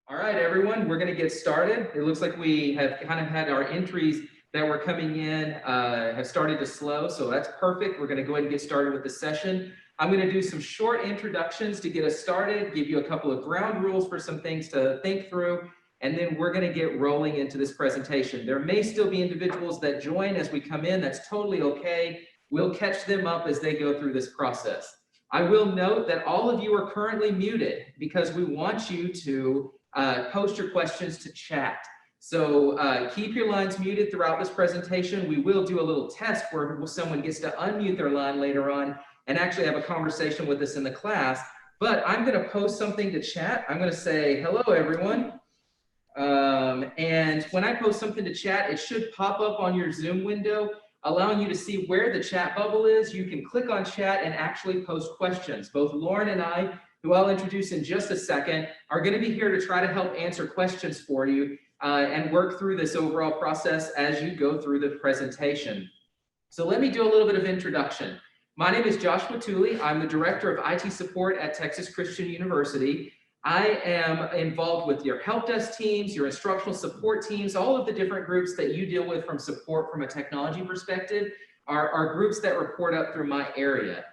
All right, everyone, we're going to get started. It looks like we have kind of had our entries that were coming in have started to slow, so that's perfect. We're going to go ahead and get started with the session. I'm going to do some short introductions to get us started, give you a couple of ground rules for some things to think through, and then we're going to get rolling into this presentation. There may still be individuals that join as we come in. That's totally okay. We'll catch them up as they go through this process. I will note that all of you are currently muted because we want you to post your questions to chat. So keep your lines muted throughout this presentation. We will do a little test where someone gets to unmute their line later on and actually have a conversation with us in the class. But I'm going to post something to chat. I'm going to say, hello, everyone. And when I post something to chat, it should pop up on your Zoom window, allowing you to see where the chat bubble is. You can click on chat and actually post questions. Both Lauren and I, who I'll introduce in just a second, are going to be here to try to help answer questions for you and work through this overall process as you go through the presentation. So let me do a little bit of introduction. My name is Joshua Tooley. I'm the Director of IT Support at Texas Christian University. I am involved with your help desk teams, your instructional support teams, all of the different groups that you deal with from support from a technology perspective are groups that report up through my area.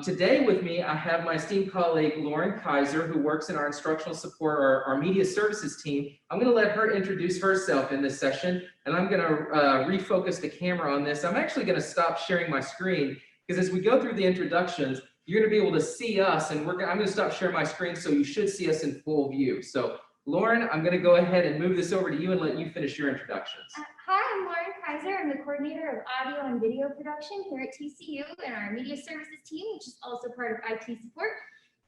Today with me, I have my esteemed colleague, Lauren Kaiser, who works in our instructional support, our media services team. I'm going to let her introduce herself in this session, and I'm going to refocus the camera on this. I'm actually going to stop sharing my screen because as we go through the introductions, you're going to be able to see us, and I'm going to stop sharing my screen, so you should see us in full view. So, Lauren, I'm going to go ahead and move this over to you and let you finish your introductions. Hi, I'm Lauren Kaiser. I'm the coordinator of audio and video production here at TCU and our media services team, which is also part of IT support.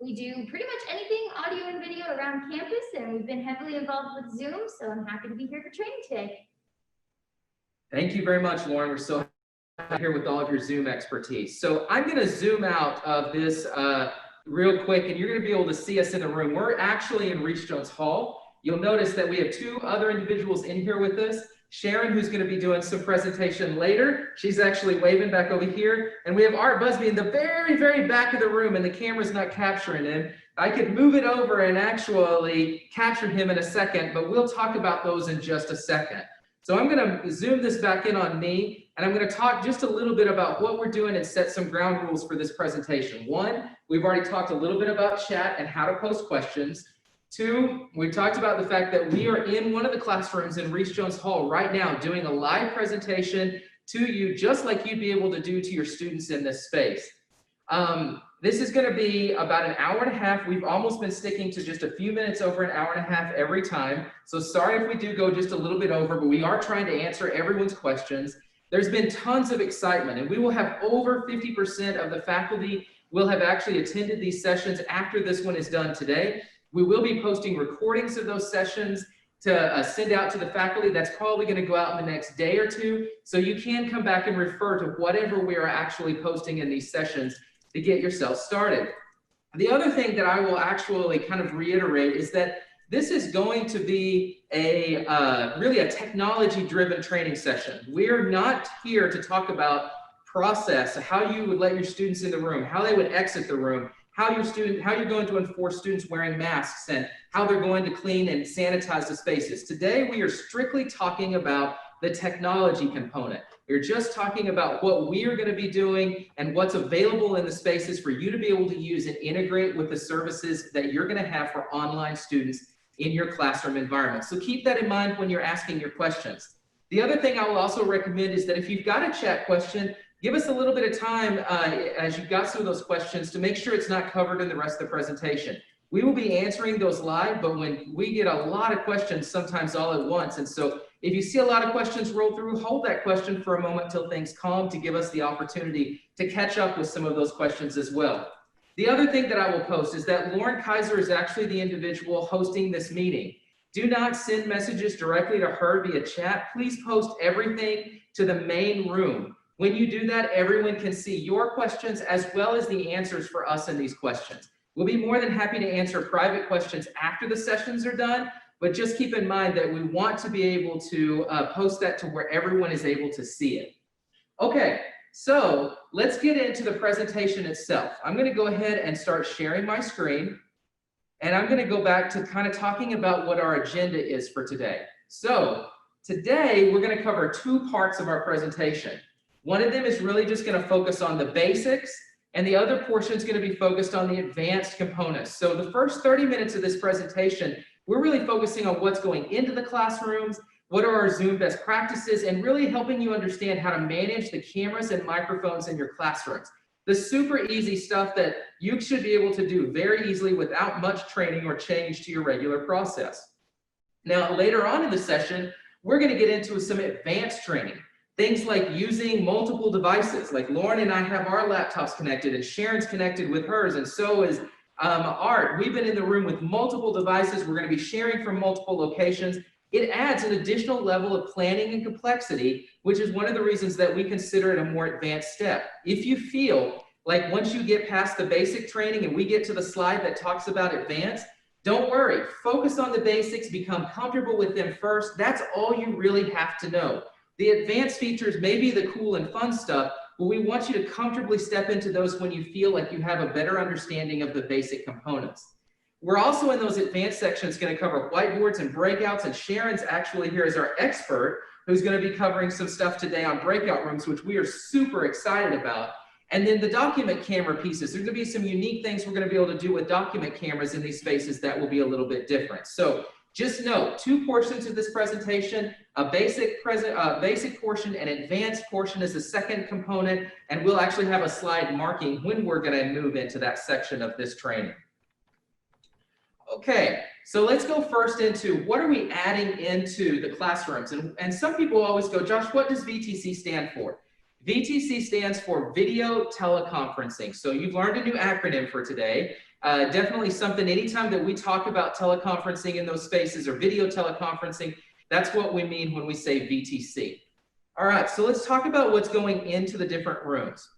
We do pretty much anything audio and video around campus, and we've been heavily involved with Zoom, so I'm happy to be here for training today. Thank you very much, Lauren. We're so here with all of your Zoom expertise. So I'm going to zoom out of this real quick, and you're going to be able to see us in the room. We're actually in Reese Jones Hall. You'll notice that we have two other individuals in here with us. Sharon, who's going to be doing some presentation later. She's actually waving back over here. And we have Art Busby in the very, very back of the room, and the camera's not capturing him. I could move it over and actually capture him in a second, but we'll talk about those in just a second. So I'm going to zoom this back in on me, and I'm going to talk just a little bit about what we're doing and set some ground rules for this presentation. One, we've already talked a little bit about chat and how to post questions. Two, we talked about the fact that we are in one of the classrooms in Reese Jones Hall right now doing a live presentation to you, just like you'd be able to do to your students in this space. This is going to be about an hour and a half. We've almost been sticking to just a few minutes over an hour and a half every time. So sorry if we do go just a little bit over, but we are trying to answer everyone's questions. There's been tons of excitement, and we will have over 50% of the faculty will have actually attended these sessions after this one is done today. We will be posting recordings of those sessions to send out to the faculty. That's probably going to go out in the next day or two. So you can come back and refer to whatever we are actually posting in these sessions to get yourself started. The other thing that I will actually kind of reiterate is that this is going to be a really a technology-driven training session. We're not here to talk about process, how you would let your students in the room, how they would exit the room, how you're going to enforce students wearing masks, and how they're going to clean and sanitize the spaces. Today, we are strictly talking about the technology component. We're just talking about what we are going to be doing and what's available in the spaces for you to be able to use and integrate with the services that you're going to have for online students in your classroom environment. So keep that in mind when you're asking your questions. The other thing I will also recommend is that if you've got a chat question, give us a little bit of time as you got through those questions to make sure it's not covered in the rest of the presentation. We will be answering those live, but when we get a lot of questions, sometimes all at once. And so if you see a lot of questions roll through, hold that question for a moment till things calm to give us the opportunity to catch up with some of those questions as well. The other thing that I will post is that Lauren Kaiser is actually the individual hosting this meeting. Do not send messages directly to her via chat. Please post everything to the main room. When you do that, everyone can see your questions as well as the answers for us in these questions. We'll be more than happy to answer private questions after the sessions are done, but just keep in mind that we want to be able to post that to where everyone is able to see it. Okay, so let's get into the presentation itself. I'm going to go ahead and start sharing my screen. And I'm gonna go back to kind of talking about what our agenda is for today. So today, we're gonna cover 2 parts of our presentation. One of them is really just gonna focus on the basics, and the other portion is gonna be focused on the advanced components. So the first 30 minutes of this presentation, we're really focusing on what's going into the classrooms, what are our Zoom best practices, and really helping you understand how to manage the cameras and microphones in your classrooms. The super easy stuff that you should be able to do very easily without much training or change to your regular process. Now, later on in the session, we're going to get into some advanced training. Things like using multiple devices, like Lauren and I have our laptops connected and Sharon's connected with hers, and so is Art. We've been in the room with multiple devices. We're going to be sharing from multiple locations. It adds an additional level of planning and complexity, which is one of the reasons that we consider it a more advanced step. If you feel like once you get past the basic training and we get to the slide that talks about advanced, don't worry, focus on the basics, become comfortable with them first. That's all you really have to know. The advanced features may be the cool and fun stuff, but we want you to comfortably step into those when you feel like you have a better understanding of the basic components. We're also in those advanced sections going to cover whiteboards and breakouts, and Sharon's actually here as our expert who's going to be covering some stuff today on breakout rooms, which we are super excited about. And then the document camera pieces, there's going to be some unique things we're going to be able to do with document cameras in these spaces that will be a little bit different. So just note, 2 portions of this presentation, a basic portion and advanced portion is the second component, and we'll actually have a slide marking when we're going to move into that section of this training. Okay, so let's go first into what are we adding into the classrooms? And some people always go, Josh, what does VTC stand for? VTC stands for Video Teleconferencing. So you've learned a new acronym for today. Definitely something, anytime that we talk about teleconferencing in those spaces or video teleconferencing, that's what we mean when we say VTC. All right, so let's talk about what's going into the different rooms.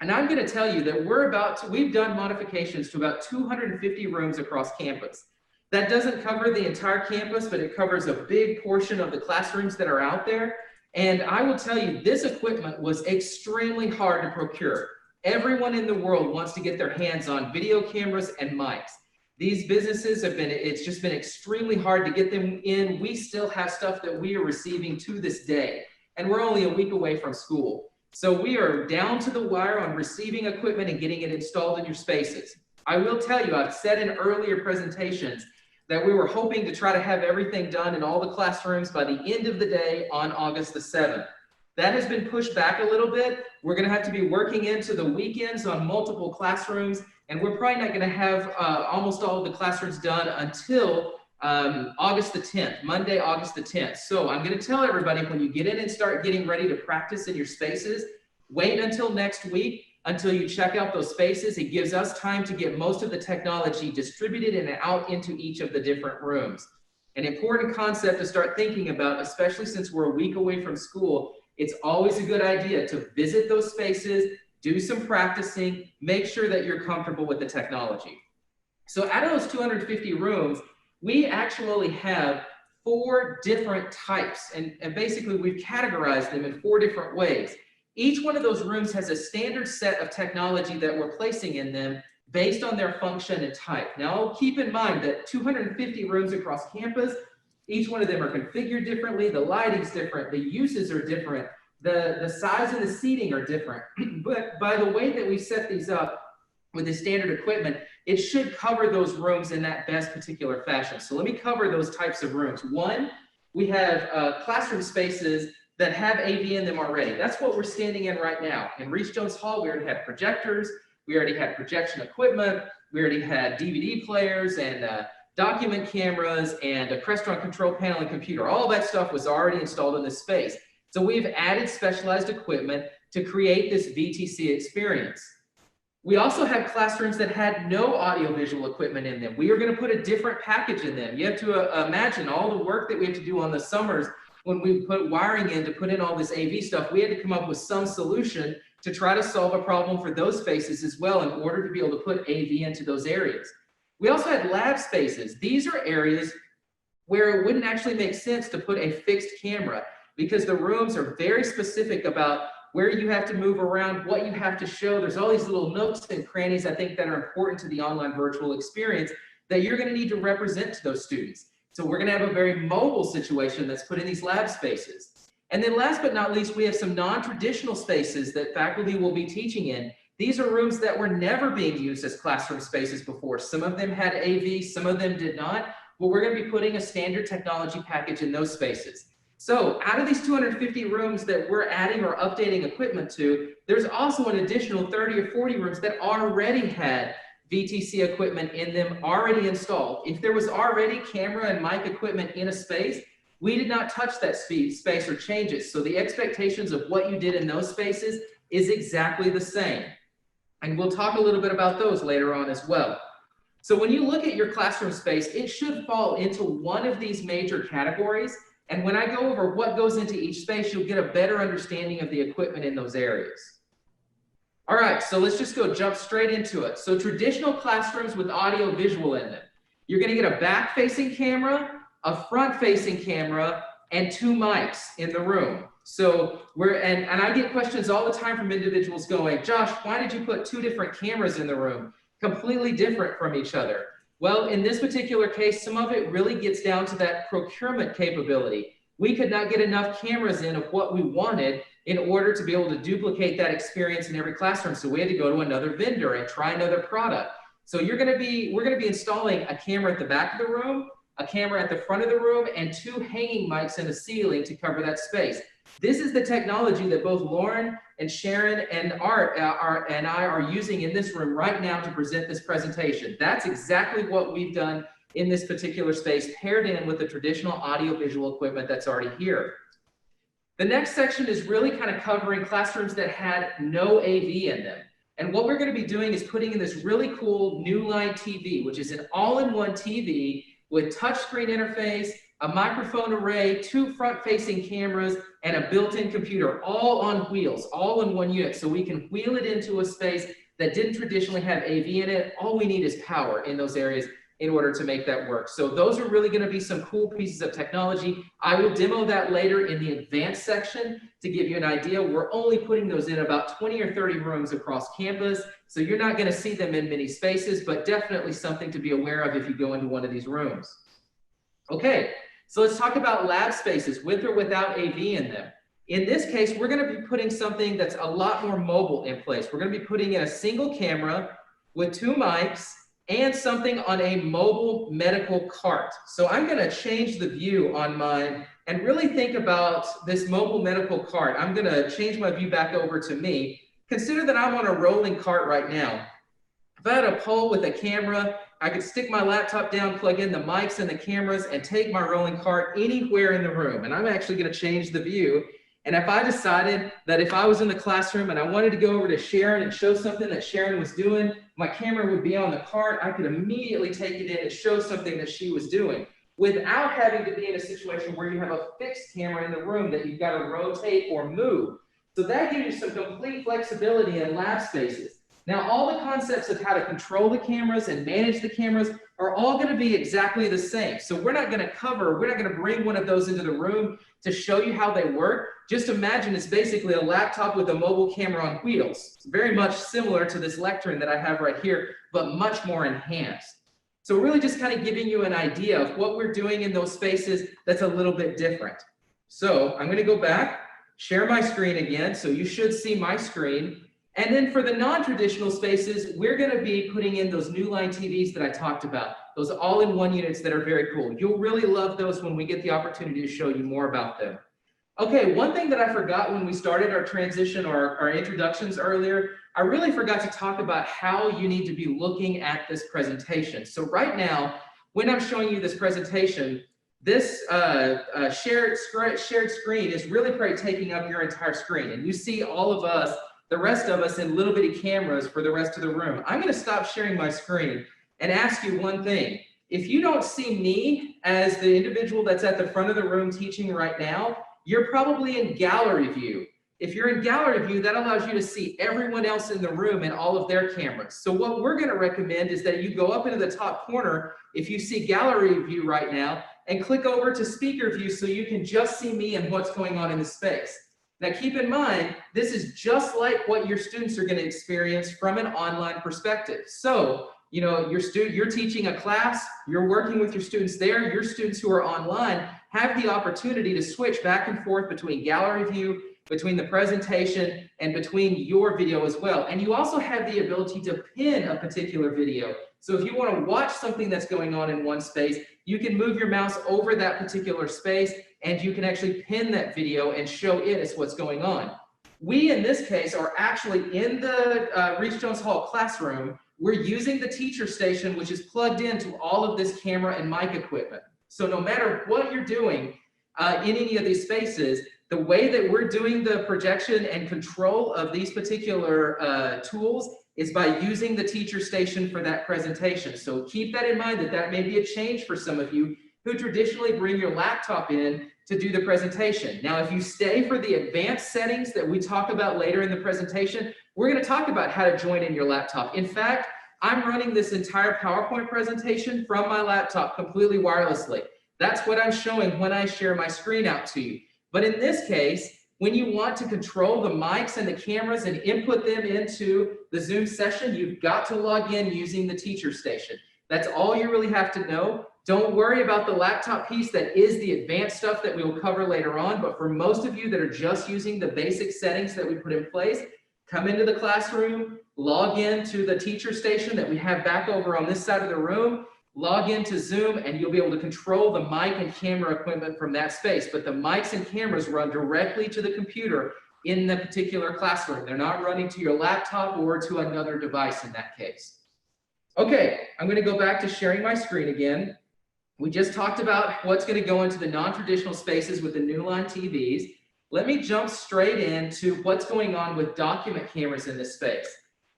And I'm going to tell you that we've done modifications to about 250 rooms across campus. That doesn't cover the entire campus, but it covers a big portion of the classrooms that are out there. And I will tell you, this equipment was extremely hard to procure. Everyone in the world wants to get their hands on video cameras and mics. These businesses it's just been extremely hard to get them in. We still have stuff that we are receiving to this day, and we're only a week away from school. So we are down to the wire on receiving equipment and getting it installed in your spaces. I will tell you, I've said in earlier presentations that we were hoping to try to have everything done in all the classrooms by the end of the day on August the 7th. That has been pushed back a little bit. We're going to have to be working into the weekends on multiple classrooms, and we're probably not going to have almost all of the classrooms done until August the 10th, Monday, August the 10th. So I'm going to tell everybody, when you get in and start getting ready to practice in your spaces, wait until next week until you check out those spaces. It gives us time to get most of the technology distributed and out into each of the different rooms. An important concept to start thinking about, especially since we're a week away from school, it's always a good idea to visit those spaces, do some practicing, make sure that you're comfortable with the technology. So out of those 250 rooms, we actually have 4 different types, and basically we've categorized them in 4 different ways. Each one of those rooms has a standard set of technology that we're placing in them based on their function and type. Now, keep in mind that 250 rooms across campus, each one of them are configured differently, the lighting's different, the uses are different, the size and the seating are different. But by the way that we set these up with the standard equipment, it should cover those rooms in that best particular fashion. So let me cover those types of rooms. One, we have classroom spaces that have AV in them already. That's what we're standing in right now. In Reese Jones Hall, we already had projectors, we already had projection equipment, we already had DVD players and document cameras and a Crestron control panel and computer. All that stuff was already installed in this space. So we've added specialized equipment to create this VTC experience. We also have classrooms that had no audiovisual equipment in them. We are going to put a different package in them. You have to imagine all the work that we have to do on the summers when we put wiring in to put in all this AV stuff. We had to come up with some solution to try to solve a problem for those spaces as well in order to be able to put AV into those areas. We also had lab spaces. These are areas where it wouldn't actually make sense to put a fixed camera because the rooms are very specific about where you have to move around, what you have to show. There's all these little nooks and crannies, I think, that are important to the online virtual experience that you're going to need to represent to those students. So we're going to have a very mobile situation that's put in these lab spaces. And then last but not least, we have some non-traditional spaces that faculty will be teaching in. These are rooms that were never being used as classroom spaces before. Some of them had AV, some of them did not. Well, we're going to be putting a standard technology package in those spaces. So out of these 250 rooms that we're adding or updating equipment to, there's also an additional 30 or 40 rooms that already had VTC equipment in them already installed. If there was already camera and mic equipment in a space, we did not touch that space or change it. So the expectations of what you did in those spaces is exactly the same. And we'll talk a little bit about those later on as well. So when you look at your classroom space, it should fall into one of these major categories. And when I go over what goes into each space, you'll get a better understanding of the equipment in those areas. All right, so let's just jump straight into it. So traditional classrooms with audio visual in them. You're gonna get a back-facing camera, a front-facing camera, and 2 mics in the room. So and I get questions all the time from individuals going, Josh, why did you put 2 different cameras in the room? Completely different from each other. Well, in this particular case, some of it really gets down to that procurement capability. We could not get enough cameras in of what we wanted in order to be able to duplicate that experience in every classroom. So we had to go to another vendor and try another product. So we're gonna be installing a camera at the back of the room, a camera at the front of the room, and 2 hanging mics in the ceiling to cover that space. This is the technology that both Lauren and Sharon and Art and I are using in this room right now to present this presentation. That's exactly what we've done in this particular space, paired in with the traditional audio-visual equipment that's already here. The next section is really kind of covering classrooms that had no AV in them. And what we're going to be doing is putting in this really cool new line TV, which is an all-in-one TV with touchscreen interface, a microphone array, 2 front-facing cameras, and a built-in computer, all on wheels, all in one unit. So we can wheel it into a space that didn't traditionally have AV in it. All we need is power in those areas in order to make that work. So those are really going to be some cool pieces of technology. I will demo that later in the advanced section to give you an idea. We're only putting those in about 20 or 30 rooms across campus. So you're not going to see them in many spaces, but definitely something to be aware of if you go into one of these rooms. Okay, so let's talk about lab spaces with or without AV in them. In this case, we're going to be putting something that's a lot more mobile in place. We're going to be putting in a single camera with 2 mics and something on a mobile medical cart. So I'm going to change the view on mine and really think about this mobile medical cart. I'm going to change my view back over to me. Consider that I'm on a rolling cart right now. If I had a pole with a camera, I could stick my laptop down, plug in the mics and the cameras, and take my rolling cart anywhere in the room. And I'm actually going to change the view. And if I decided that if I was in the classroom and I wanted to go over to Sharon and show something that Sharon was doing, my camera would be on the cart. I could immediately take it in and show something that she was doing without having to be in a situation where you have a fixed camera in the room that you've got to rotate or move. So that gives you some complete flexibility in lab spaces. Now, all the concepts of how to control the cameras and manage the cameras are all going to be exactly the same. So we're not going to bring one of those into the room to show you how they work. Just imagine it's basically a laptop with a mobile camera on wheels. It's very much similar to this lectern that I have right here, but much more enhanced. So really just kind of giving you an idea of what we're doing in those spaces that's a little bit different. So I'm going to go back, share my screen again. So you should see my screen. And then for the non-traditional spaces, we're going to be putting in those new line TVs that I talked about, those all-in-one units that are very cool. You'll really love those when we get the opportunity to show you more about them. Okay, one thing that I forgot when we started our transition or our introductions earlier, I really forgot to talk about how you need to be looking at this presentation. So right now, when I'm showing you this presentation, this shared screen is really probably taking up your entire screen. And you see all of us, the rest of us, in little bitty cameras for the rest of the room. I'm going to stop sharing my screen and ask you one thing. If you don't see me as the individual that's at the front of the room teaching right now, you're probably in gallery view. If you're in gallery view, that allows you to see everyone else in the room and all of their cameras. So what we're going to recommend is that you go up into the top corner if you see gallery view right now and click over to speaker view so you can just see me and what's going on in the space. Now keep in mind, this is just like what your students are going to experience from an online perspective. So you know, you're teaching a class, you're working with your students there, your students who are online have the opportunity to switch back and forth between gallery view, between the presentation, and between your video as well. And you also have the ability to pin a particular video. So if you want to watch something that's going on in one space, you can move your mouse over that particular space and you can actually pin that video and show it as what's going on. We, in this case, are actually in the Reach Jones Hall classroom. We're using the teacher station, which is plugged into all of this camera and mic equipment. So no matter what you're doing in any of these spaces, the way that we're doing the projection and control of these particular tools is by using the teacher station for that presentation. So keep that in mind, that that may be a change for some of you who traditionally bring your laptop in to do the presentation. Now, if you stay for the advanced settings that we talk about later in the presentation, we're going to talk about how to join in your laptop. In fact, I'm running this entire PowerPoint presentation from my laptop completely wirelessly. That's what I'm showing when I share my screen out to you. But in this case, when you want to control the mics and the cameras and input them into the Zoom session, you've got to log in using the teacher station. That's all you really have to know. Don't worry about the laptop piece. That is the advanced stuff that we will cover later on. But for most of you that are just using the basic settings that we put in place, come into the classroom, log in to the teacher station that we have back over on this side of the room, log into Zoom, and you'll be able to control the mic and camera equipment from that space. But the mics and cameras run directly to the computer in the particular classroom. They're not running to your laptop or to another device in that case. Okay, I'm going to go back to sharing my screen again. We just talked about what's going to go into the non-traditional spaces with the new line TVs. Let me jump straight into what's going on with document cameras in this space.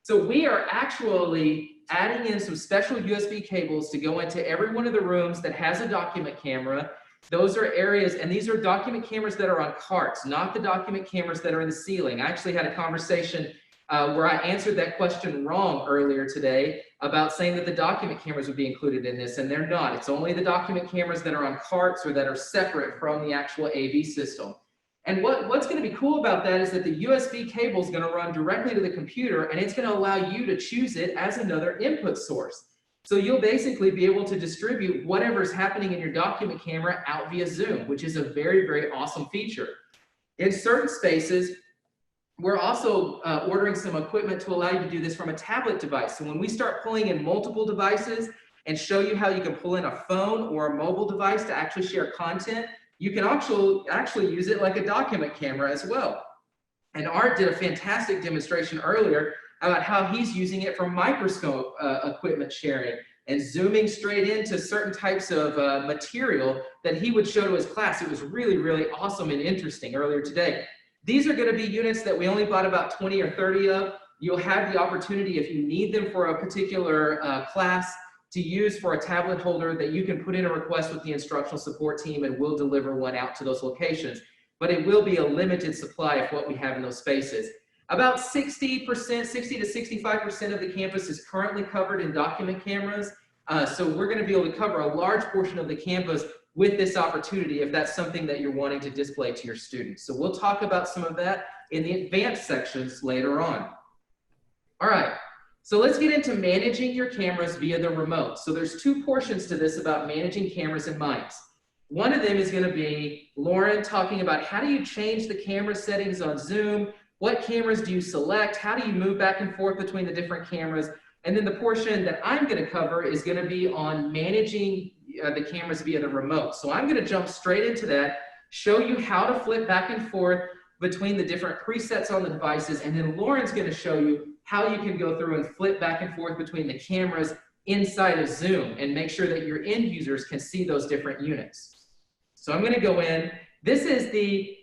So we are actually adding in some special USB cables to go into every one of the rooms that has a document camera. Those are areas, and these are document cameras that are on carts, not the document cameras that are in the ceiling. I actually had a conversation where I answered that question wrong earlier today about saying that the document cameras would be included in this, and they're not. It's only the document cameras that are on carts or that are separate from the actual AV system. And what's going to be cool about that is that the USB cable is going to run directly to the computer, and it's going to allow you to choose it as another input source. So you'll basically be able to distribute whatever's happening in your document camera out via Zoom, which is a very, very awesome feature. In certain spaces, we're also ordering some equipment to allow you to do this from a tablet device. So when we start pulling in multiple devices and show you how you can pull in a phone or a mobile device to actually share content, you can actually use it like a document camera as well. And Art did a fantastic demonstration earlier about how he's using it for microscope equipment sharing and zooming straight into certain types of material that he would show to his class. It was really, really awesome and interesting earlier today. These are going to be units that we only bought about 20 or 30 of. You'll have the opportunity, if you need them for a particular class, to use for a tablet holder that you can put in a request with the instructional support team, and we'll deliver one out to those locations. But it will be a limited supply of what we have in those spaces. About 60% to 65% of the campus is currently covered in document cameras. So we're going to be able to cover a large portion of the campus with this opportunity if that's something that you're wanting to display to your students. So we'll talk about some of that in the advanced sections later on. All right. So let's get into managing your cameras via the remote. So there's two portions to this about managing cameras and mics. One of them is going to be Lauren talking about how do you change the camera settings on Zoom? What cameras do you select? How do you move back and forth between the different cameras? And then the portion that I'm going to cover is going to be on managing the cameras via the remote. So I'm going to jump straight into that, show you how to flip back and forth between the different presets on the devices, and then Lauren's going to show you how you can go through and flip back and forth between the cameras inside of Zoom and make sure that your end users can see those different units. So I'm going to go in. This is the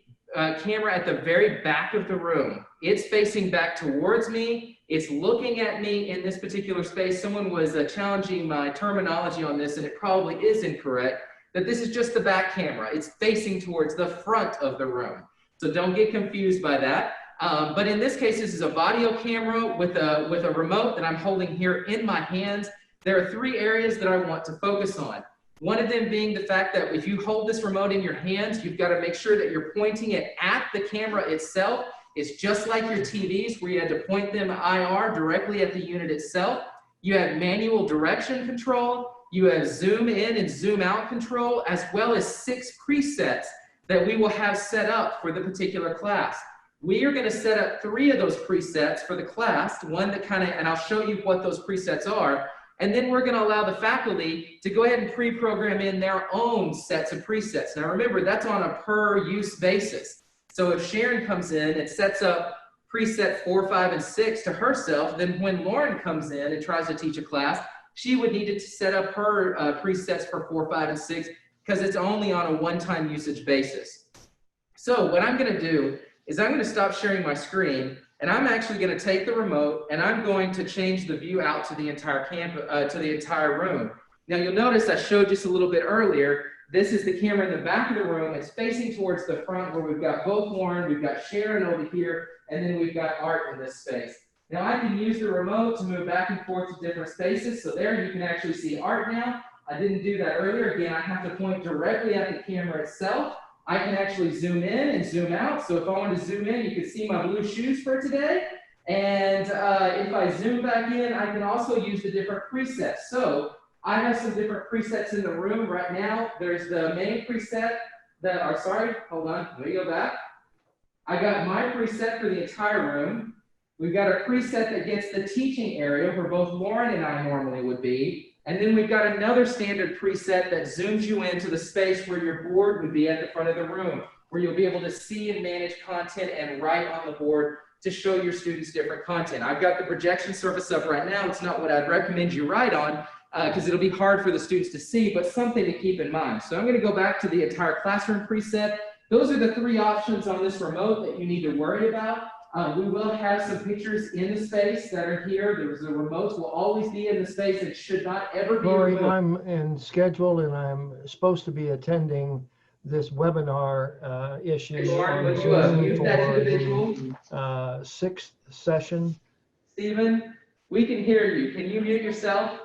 camera at the very back of the room. It's facing back towards me. It's looking at me in this particular space. Someone was challenging my terminology on this, and it probably is incorrect, that this is just the back camera. It's facing towards the front of the room. So don't get confused by that. But in this case, this is a Vadio camera with a remote that I'm holding here in my hands. There are three areas that I want to focus on. One of them being the fact that if you hold this remote in your hands, you've got to make sure that you're pointing it at the camera itself. It's just like your TVs where you had to point them IR directly at the unit itself. you have manual direction control, you have zoom in and zoom out control, as well as 6 presets that we will have set up for the particular class. We are going to set up 3 of those presets for the class, one that and I'll show you what those presets are, and then we're going to allow the faculty to go ahead and pre-program in their own sets of presets. Now remember, that's on a per use basis. So if Sharon comes in and sets up preset 4, 5, and 6 to herself, then when Lauren comes in and tries to teach a class, she would need to set up her presets for 4, 5, and 6 because it's only on a one-time usage basis. So what I'm going to do is I'm going to stop sharing my screen, and I'm actually going to take the remote and I'm going to change the view out to the entire to the entire room. Now you'll notice I showed just a little bit earlier. This is the camera in the back of the room. It's facing towards the front where we've got both Lauren, we've got Sharon over here, and then we've got Art in this space. Now I can use the remote to move back and forth to different spaces. So there you can actually see Art now. I didn't do that earlier. Again, I have to point directly at the camera itself. I can actually zoom in and zoom out. So if I want to zoom in, you can see my blue shoes for today. And if I zoom back in, I can also use the different presets. So I have some different presets in the room right now. There's the main preset hold on, let me go back. I got my preset for the entire room. We've got a preset that gets the teaching area where both Lauren and I normally would be. And then we've got another standard preset that zooms you into the space where your board would be at the front of the room, where you'll be able to see and manage content and write on the board to show your students different content. I've got the projection surface up right now. It's not what I'd recommend you write on because it'll be hard for the students to see, but something to keep in mind. So I'm going to go back to the entire classroom preset. Those are the 3 options on this remote that you need to worry about. We will have some pictures in the space that are here. The remotes will always be in the space and should not ever be removed. I'm in schedule and I'm supposed to be attending this webinar issue Hey, Lauren, on would you Zoom mute that for individual? the 6th session. Stephen, we can hear you. Can you mute yourself?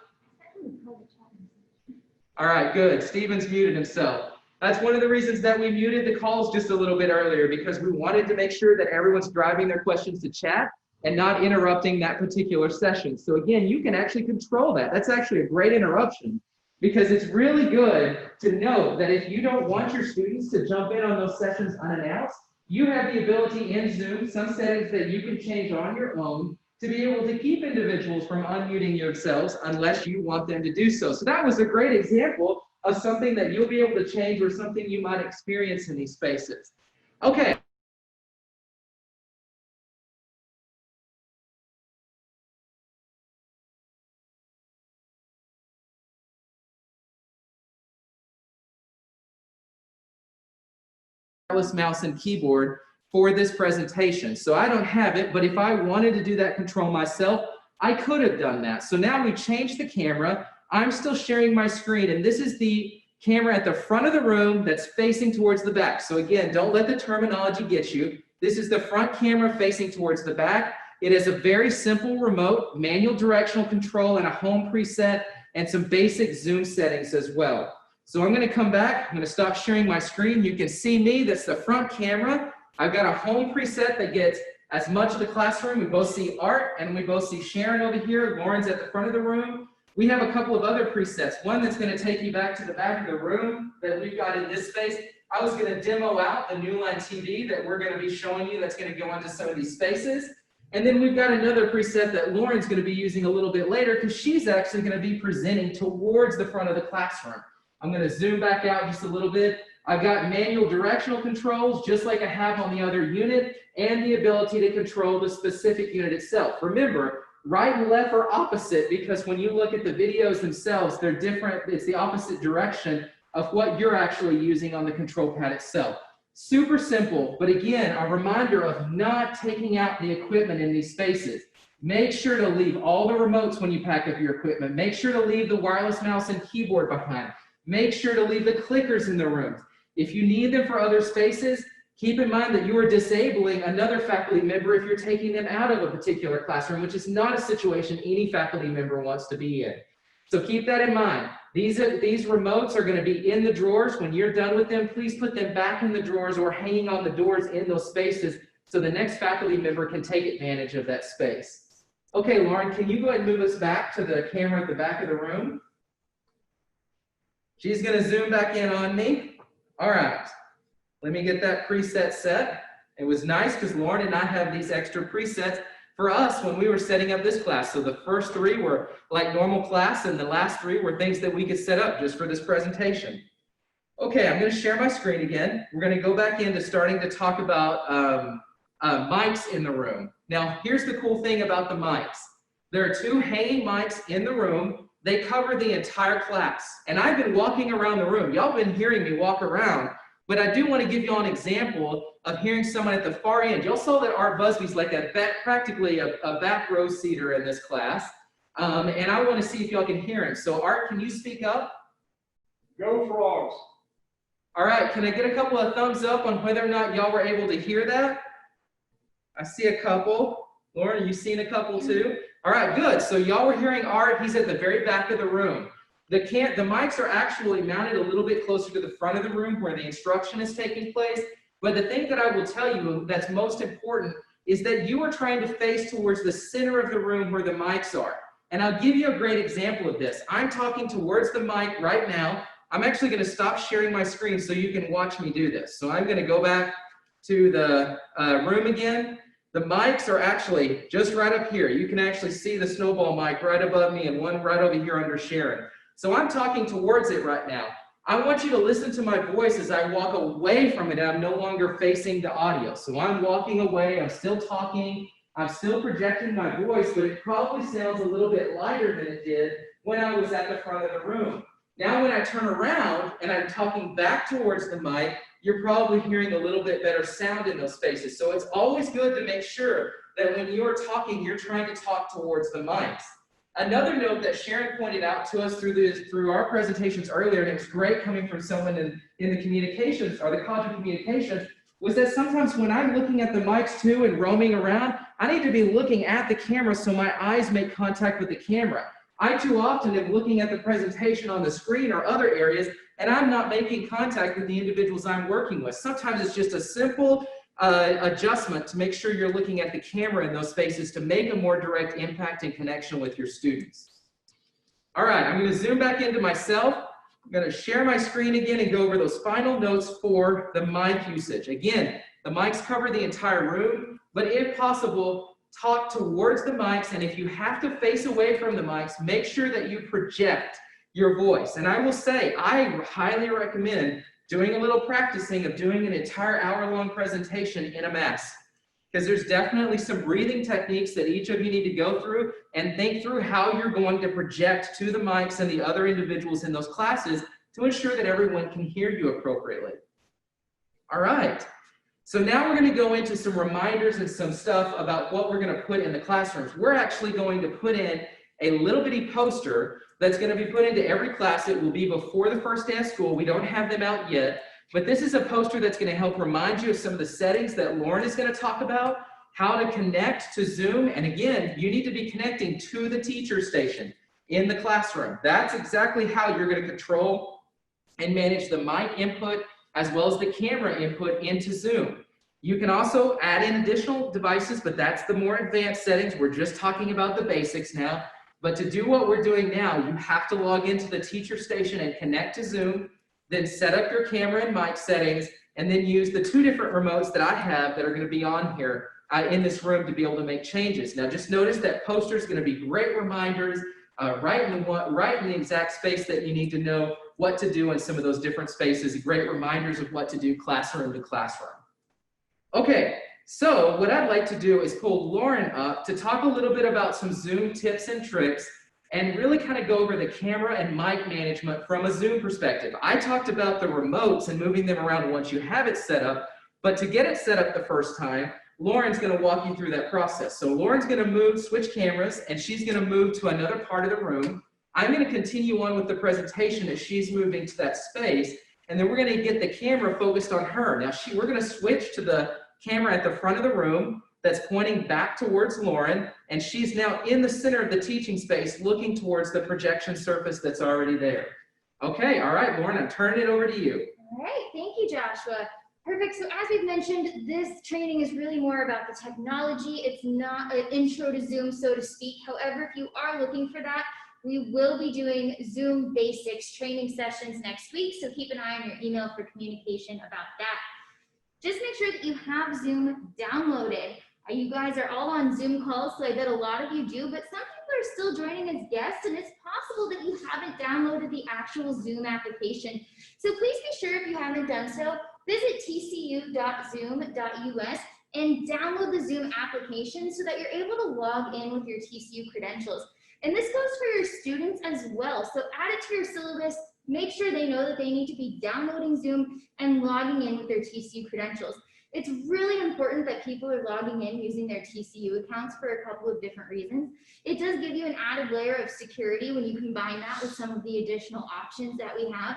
All right, good. Stephen's muted himself. That's one of the reasons that we muted the calls just a little bit earlier, because we wanted to make sure that everyone's driving their questions to chat and not interrupting that particular session. So again, you can actually control that. That's actually a great interruption, because it's really good to know that if you don't want your students to jump in on those sessions unannounced, you have the ability in Zoom, some settings that you can change on your own to be able to keep individuals from unmuting yourselves unless you want them to do so. So that was a great example of something that you'll be able to change or something you might experience in these spaces. Okay. Wireless mouse and keyboard for this presentation. So I don't have it, but if I wanted to do that control myself, I could have done that. So now we changed the camera. I'm still sharing my screen, and this is the camera at the front of the room that's facing towards the back. So again, don't let the terminology get you. This is the front camera facing towards the back. It is a very simple remote, manual directional control, and a home preset, and some basic zoom settings as well. So I'm going to come back. I'm going to stop sharing my screen. You can see me. That's the front camera. I've got a home preset that gets as much of the classroom. We both see Art, and we both see Sharon over here. Lauren's at the front of the room. We have a couple of other presets. One that's going to take you back to the back of the room that we've got in this space. I was going to demo out the New Line TV that we're going to be showing you that's going to go into some of these spaces. And then we've got another preset that Lauren's going to be using a little bit later because she's actually going to be presenting towards the front of the classroom. I'm going to zoom back out just a little bit. I've got manual directional controls, just like I have on the other unit, and the ability to control the specific unit itself. Remember, right and left are opposite because when you look at the videos themselves, they're different. It's the opposite direction of what you're actually using on the control pad itself. Super simple, but again, a reminder of not taking out the equipment in these spaces. Make sure to leave all the remotes when you pack up your equipment. Make sure to leave the wireless mouse and keyboard behind. Make sure to leave the clickers in the rooms. If you need them for other spaces, keep in mind that you are disabling another faculty member if you're taking them out of a particular classroom, which is not a situation any faculty member wants to be in. So keep that in mind. These remotes are going to be in the drawers. When you're done with them, please put them back in the drawers or hanging on the doors in those spaces so the next faculty member can take advantage of that space. Okay, Lauren, can you go ahead and move us back to the camera at the back of the room? She's going to zoom back in on me. All right. Let me get that preset set. It was nice because Lauren and I have these extra presets for us when we were setting up this class. So the first 3 were like normal class, and the last 3 were things that we could set up just for this presentation. Okay, I'm going to share my screen again. We're going to go back into starting to talk about mics in the room. Now, here's the cool thing about the mics. There are 2 hanging mics in the room. They cover the entire class. And I've been walking around the room. Y'all been hearing me walk around, but I do want to give you all an example of hearing someone at the far end. Y'all saw that Art Busby's like practically a back row seater in this class. And I want to see if y'all can hear him. So Art, can you speak up? Go Frogs. All right, can I get a couple of thumbs up on whether or not y'all were able to hear that? I see a couple. Lauren, you seen a couple too? All right, good. So y'all were hearing Art. He's at the very back of the room. The mics are actually mounted a little bit closer to the front of the room where the instruction is taking place. But the thing that I will tell you that's most important is that you are trying to face towards the center of the room where the mics are. And I'll give you a great example of this. I'm talking towards the mic right now. I'm actually going to stop sharing my screen so you can watch me do this. So I'm going to go back to the room again. The mics are actually just right up here. You can actually see the snowball mic right above me and one right over here under Sharon. So I'm talking towards it right now. I want you to listen to my voice as I walk away from it. I'm no longer facing the audio. So I'm walking away. I'm still talking. I'm still projecting my voice, but it probably sounds a little bit lighter than it did when I was at the front of the room. Now when I turn around and I'm talking back towards the mic, you're probably hearing a little bit better sound in those spaces. So it's always good to make sure that when you're talking, you're trying to talk towards the mics. Another note that Sharon pointed out to us through our presentations earlier, and it was great coming from someone in the communications or the College of Communications, was that sometimes when I'm looking at the mics too and roaming around, I need to be looking at the camera so my eyes make contact with the camera. I too often am looking at the presentation on the screen or other areas, and I'm not making contact with the individuals I'm working with. Sometimes it's just a simple adjustment to make sure you're looking at the camera in those spaces to make a more direct impact and connection with your students. All right, I'm going to zoom back into myself. I'm going to share my screen again and go over those final notes for the mic usage. Again, the mics cover the entire room, but if possible, talk towards the mics, and if you have to face away from the mics, make sure that you project your voice. And I will say, I highly recommend doing a little practicing of doing an entire hour-long presentation in a mask, because there's definitely some breathing techniques that each of you need to go through and think through how you're going to project to the mics and the other individuals in those classes to ensure that everyone can hear you appropriately. All right. So now we're going to go into some reminders and some stuff about what we're going to put in the classrooms. We're actually going to put in a little bitty poster that's going to be put into every class. It will be before the first day of school. We don't have them out yet, but this is a poster that's going to help remind you of some of the settings that Lauren is going to talk about, how to connect to Zoom. And again, you need to be connecting to the teacher station in the classroom. That's exactly how you're going to control and manage the mic input as well as the camera input into Zoom. You can also add in additional devices, but that's the more advanced settings. We're just talking about the basics now. But to do what we're doing now, you have to log into the teacher station and connect to Zoom, then set up your camera and mic settings, and then use the 2 different remotes that I have that are going to be on here in this room to be able to make changes. Now just notice that poster is going to be great reminders right in the exact space that you need to know what to do in some of those different spaces, great reminders of what to do classroom to classroom. Okay, so what I'd like to do is pull Lauren up to talk a little bit about some Zoom tips and tricks and really kind of go over the camera and mic management from a Zoom perspective. I talked about the remotes and moving them around once you have it set up, but to get it set up the first time, Lauren's going to walk you through that process. So Lauren's going to switch cameras, and she's going to move to another part of the room. I'm going to continue on with the presentation as she's moving to that space, and then we're going to get the camera focused on her. Now we're going to switch to the camera at the front of the room that's pointing back towards Lauren, and she's now in the center of the teaching space looking towards the projection surface that's already there. Okay, all right, Lauren, I'm turning it over to you. All right, thank you, Joshua. Perfect. So as we've mentioned, this training is really more about the technology. It's not an intro to Zoom, so to speak. However, if you are looking for that, we will be doing Zoom basics training sessions next week. So keep an eye on your email for communication about that. Just make sure that you have Zoom downloaded. You guys are all on Zoom calls, so I bet a lot of you do, but some people are still joining as guests, and it's possible that you haven't downloaded the actual Zoom application. So please be sure, if you haven't done so, visit tcu.zoom.us and download the Zoom application so that you're able to log in with your TCU credentials. And this goes for your students as well. So add it to your syllabus. Make sure they know that they need to be downloading Zoom and logging in with their TCU credentials. It's really important that people are logging in using their TCU accounts for a couple of different reasons. It does give you an added layer of security when you combine that with some of the additional options that we have.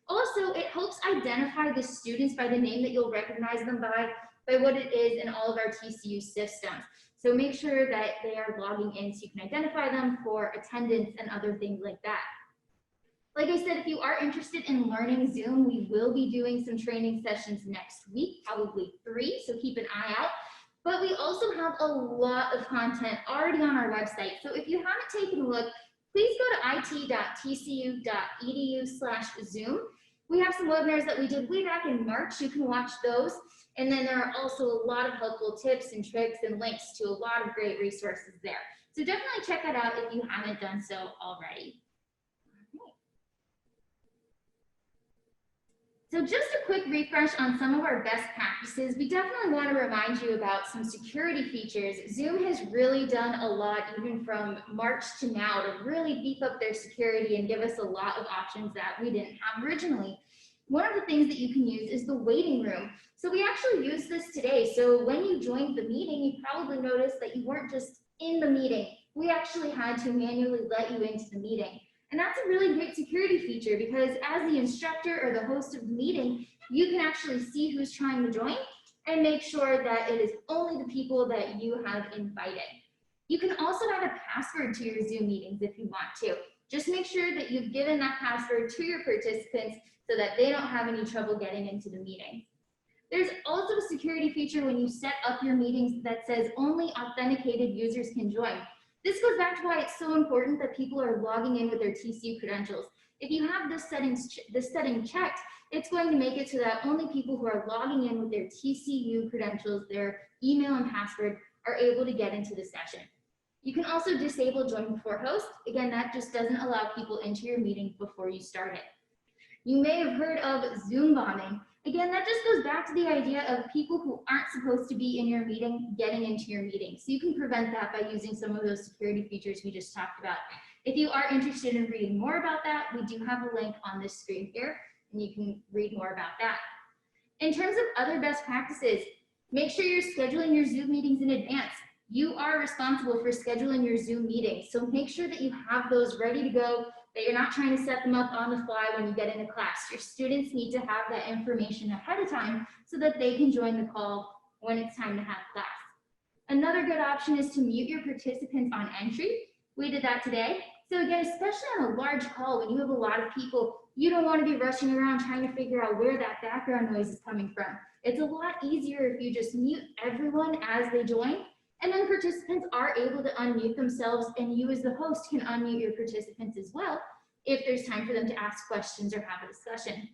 Also, it helps identify the students by the name that you'll recognize them by what it is in all of our TCU systems. So make sure that they are logging in so you can identify them for attendance and other things like that. Like I said, if you are interested in learning Zoom, we will be doing some training sessions next week, probably 3, so keep an eye out. But we also have a lot of content already on our website. So if you haven't taken a look, please go to it.tcu.edu/Zoom. We have some webinars that we did way back in March. You can watch those. And then there are also a lot of helpful tips and tricks and links to a lot of great resources there. So definitely check that out if you haven't done so already. So just a quick refresh on some of our best practices. We definitely want to remind you about some security features. Zoom has really done a lot, even from March to now, to really beef up their security and give us a lot of options that we didn't have originally. One of the things that you can use is the waiting room. So we actually use this today. So when you joined the meeting, you probably noticed that you weren't just in the meeting. We actually had to manually let you into the meeting. And that's a really great security feature because as the instructor or the host of the meeting, you can actually see who's trying to join and make sure that it is only the people that you have invited. You can also add a password to your Zoom meetings if you want to. Just make sure that you've given that password to your participants so that they don't have any trouble getting into the meeting. There's also a security feature when you set up your meetings that says only authenticated users can join. This goes back to why it's so important that people are logging in with their TCU credentials. If you have this setting checked, it's going to make it so that only people who are logging in with their TCU credentials, their email and password, are able to get into the session. You can also disable join before host. Again, that just doesn't allow people into your meeting before you start it. You may have heard of Zoom bombing. Again, that just goes back to the idea of people who aren't supposed to be in your meeting getting into your meeting. So you can prevent that by using some of those security features we just talked about. If you are interested in reading more about that, we do have a link on this screen here, and you can read more about that. In terms of other best practices, make sure you're scheduling your Zoom meetings in advance. You are responsible for scheduling your Zoom meetings, so make sure that you have those ready to go, that you're not trying to set them up on the fly when you get into class. Your students need to have that information ahead of time so that they can join the call when it's time to have class. Another good option is to mute your participants on entry. We did that today. So again, especially on a large call, when you have a lot of people, you don't want to be rushing around trying to figure out where that background noise is coming from. It's a lot easier if you just mute everyone as they join, and then participants are able to unmute themselves, and you as the host can unmute your participants as well if there's time for them to ask questions or have a discussion.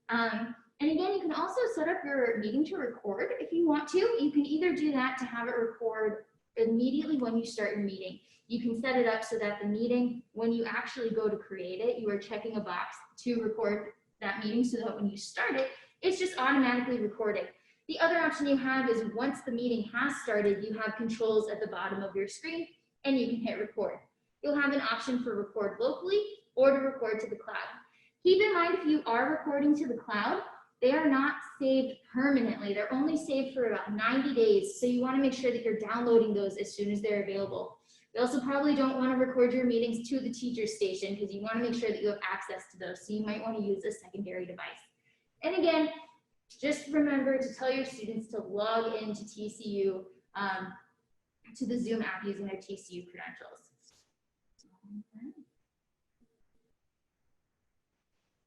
And again, you can also set up your meeting to record if you want to. You can either do that to have it record immediately when you start your meeting. You can set it up so that the meeting, when you actually go to create it, you are checking a box to record that meeting so that when you start it, it's just automatically recorded. The other option you have is once the meeting has started, you have controls at the bottom of your screen and you can hit record. You'll have an option for record locally or to record to the cloud. Keep in mind, if you are recording to the cloud, they are not saved permanently. They're only saved for about 90 days. So you want to make sure that you're downloading those as soon as they're available. You also probably don't want to record your meetings to the teacher station because you want to make sure that you have access to those. So you might want to use a secondary device. And again, just remember to tell your students to log into TCU, to the Zoom app using their TCU credentials.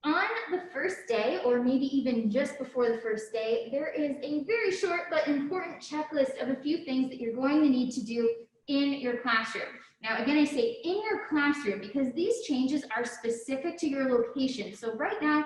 On the first day, or maybe even just before the first day, there is a very short but important checklist of a few things that you're going to need to do in your classroom. Now, again, I say in your classroom because these changes are specific to your location. So right now,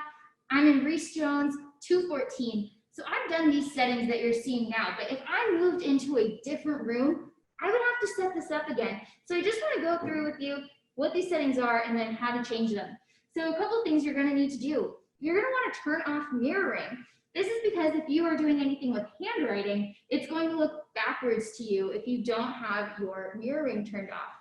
I'm in Reese Jones 214. So I've done these settings that you're seeing now, but if I moved into a different room, I would have to set this up again. So I just want to go through with you what these settings are and then how to change them. So a couple of things you're going to need to do. You're going to want to turn off mirroring. This is because if you are doing anything with handwriting, it's going to look backwards to you if you don't have your mirroring turned off.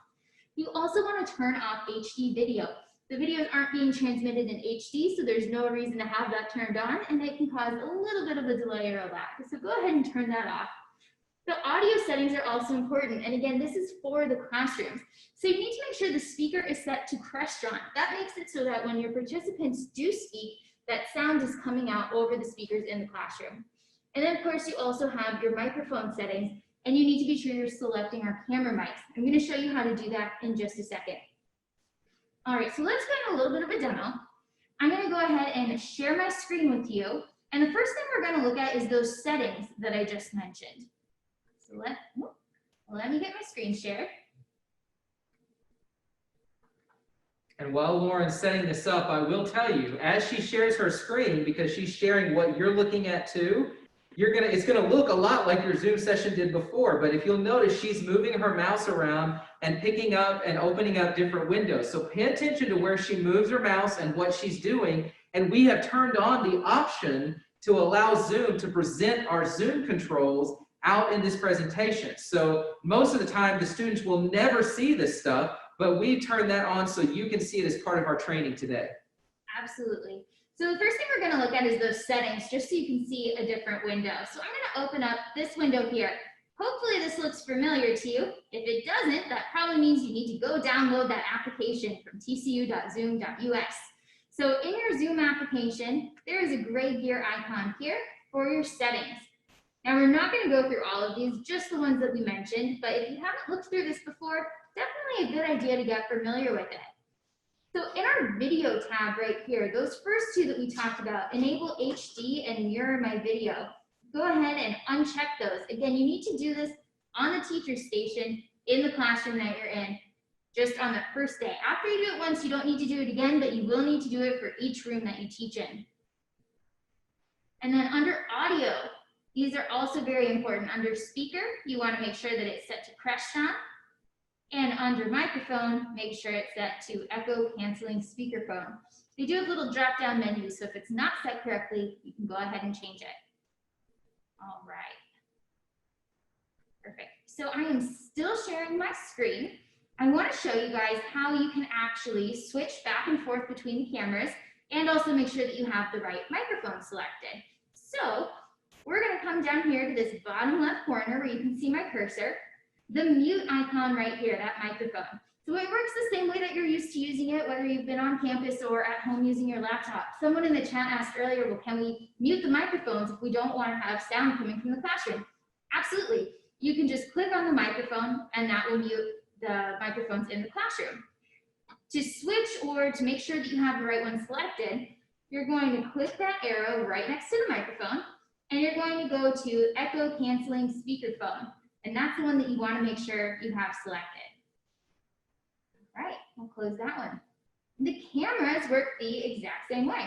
You also want to turn off HD video. The videos aren't being transmitted in HD, so there's no reason to have that turned on, and it can cause a little bit of a delay or a lag. So go ahead and turn that off. The audio settings are also important, and again, this is for the classrooms. So you need to make sure the speaker is set to crestron. That makes it so that when your participants do speak, that sound is coming out over the speakers in the classroom. And then of course you also have your microphone settings, and you need to be sure you're selecting our camera mics. I'm going to show you how to do that in just a second. All right, so let's go in a little bit of a demo. I'm going to go ahead and share my screen with you. And the first thing we're going to look at is those settings that I just mentioned. So let me get my screen shared. And while Lauren's setting this up, I will tell you, as she shares her screen, because she's sharing what you're looking at too, it's gonna look a lot like your Zoom session did before, but if you'll notice, she's moving her mouse around and picking up and opening up different windows. So pay attention to where she moves her mouse and what she's doing. And we have turned on the option to allow Zoom to present our Zoom controls out in this presentation. So most of the time, the students will never see this stuff, but we turn that on so you can see it as part of our training today. Absolutely. So the first thing we're going to look at is those settings, just so you can see a different window. So I'm going to open up this window here. Hopefully this looks familiar to you. If it doesn't, that probably means you need to go download that application from tcu.zoom.us. So in your Zoom application, there is a gray gear icon here for your settings. Now we're not going to go through all of these, just the ones that we mentioned, but if you haven't looked through this before, definitely a good idea to get familiar with it. So in our video tab right here, those first two that we talked about, enable HD and mirror my video, go ahead and uncheck those. Again, you need to do this on the teacher station in the classroom that you're in, just on the first day. After you do it once, you don't need to do it again, but you will need to do it for each room that you teach in. And then under audio, these are also very important. Under speaker, you want to make sure that it's set to Crestron. And under microphone, make sure it's set to echo canceling speakerphone. They do have little drop down menus, so if it's not set correctly, you can go ahead and change it. All right. Perfect. So I am still sharing my screen. I want to show you guys how you can actually switch back and forth between the cameras and also make sure that you have the right microphone selected. So we're going to come down here to this bottom left corner where you can see my cursor. The mute icon right here, that microphone. So it works the same way that you're used to using it, whether you've been on campus or at home using your laptop. Someone in the chat asked earlier, well, can we mute the microphones if we don't want to have sound coming from the classroom? Absolutely. You can just click on the microphone and that will mute the microphones in the classroom. To switch or to make sure that you have the right one selected, you're going to click that arrow right next to the microphone and you're going to go to echo canceling speakerphone. And that's the one that you want to make sure you have selected. All right, we'll close that one. The cameras work the exact same way.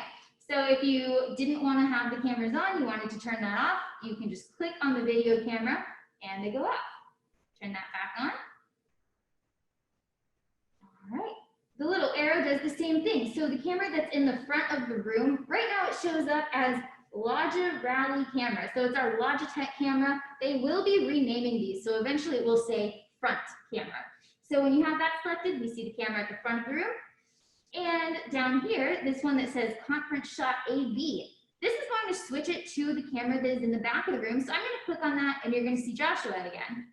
So if you didn't want to have the cameras on, you wanted to turn that off, you can just click on the video camera and they go off. Turn that back on. All right, the little arrow does the same thing. So the camera that's in the front of the room, right now it shows up as Logi Rally camera. So it's our Logitech camera. They will be renaming these. So eventually it will say front camera. So when you have that selected, we see the camera at the front of the room. And down here, this one that says conference shot AV. This is going to switch it to the camera that is in the back of the room. So I'm going to click on that and you're going to see Joshua again.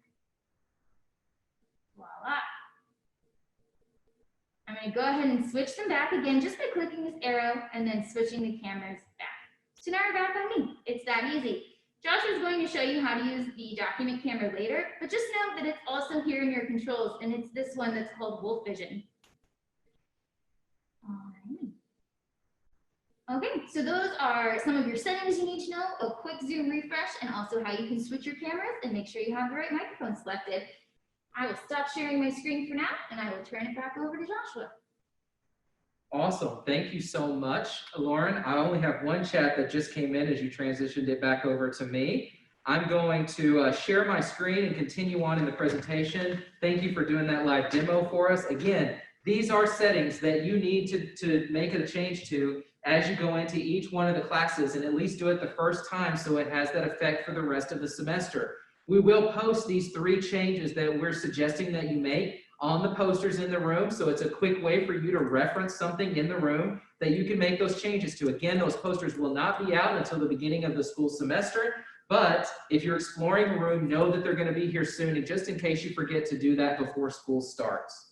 Voila. I'm going to go ahead and switch them back again just by clicking this arrow and then switching the cameras back. So now we're back on me. It's that easy. Josh is going to show you how to use the document camera later, but just know that it's also here in your controls, and it's this one that's called Wolf Vision. Okay, so those are some of your settings you need to know, a quick Zoom refresh, and also how you can switch your cameras and make sure you have the right microphone selected. I will stop sharing my screen for now, and I will turn it back over to Joshua. Awesome. Thank you so much, Lauren. I only have one chat that just came in as you transitioned it back over to me. I'm going to share my screen and continue on in the presentation. Thank you for doing that live demo for us. Again, these are settings that you need to make a change to as you go into each one of the classes, and at least do it the first time so it has that effect for the rest of the semester. We will post these 3 changes that we're suggesting that you make on the posters in the room, so it's a quick way for you to reference something in the room that you can make those changes to. Again, those posters will not be out until the beginning of the school semester, but if you're exploring the room, know that they're going to be here soon, and just in case you forget to do that before school starts.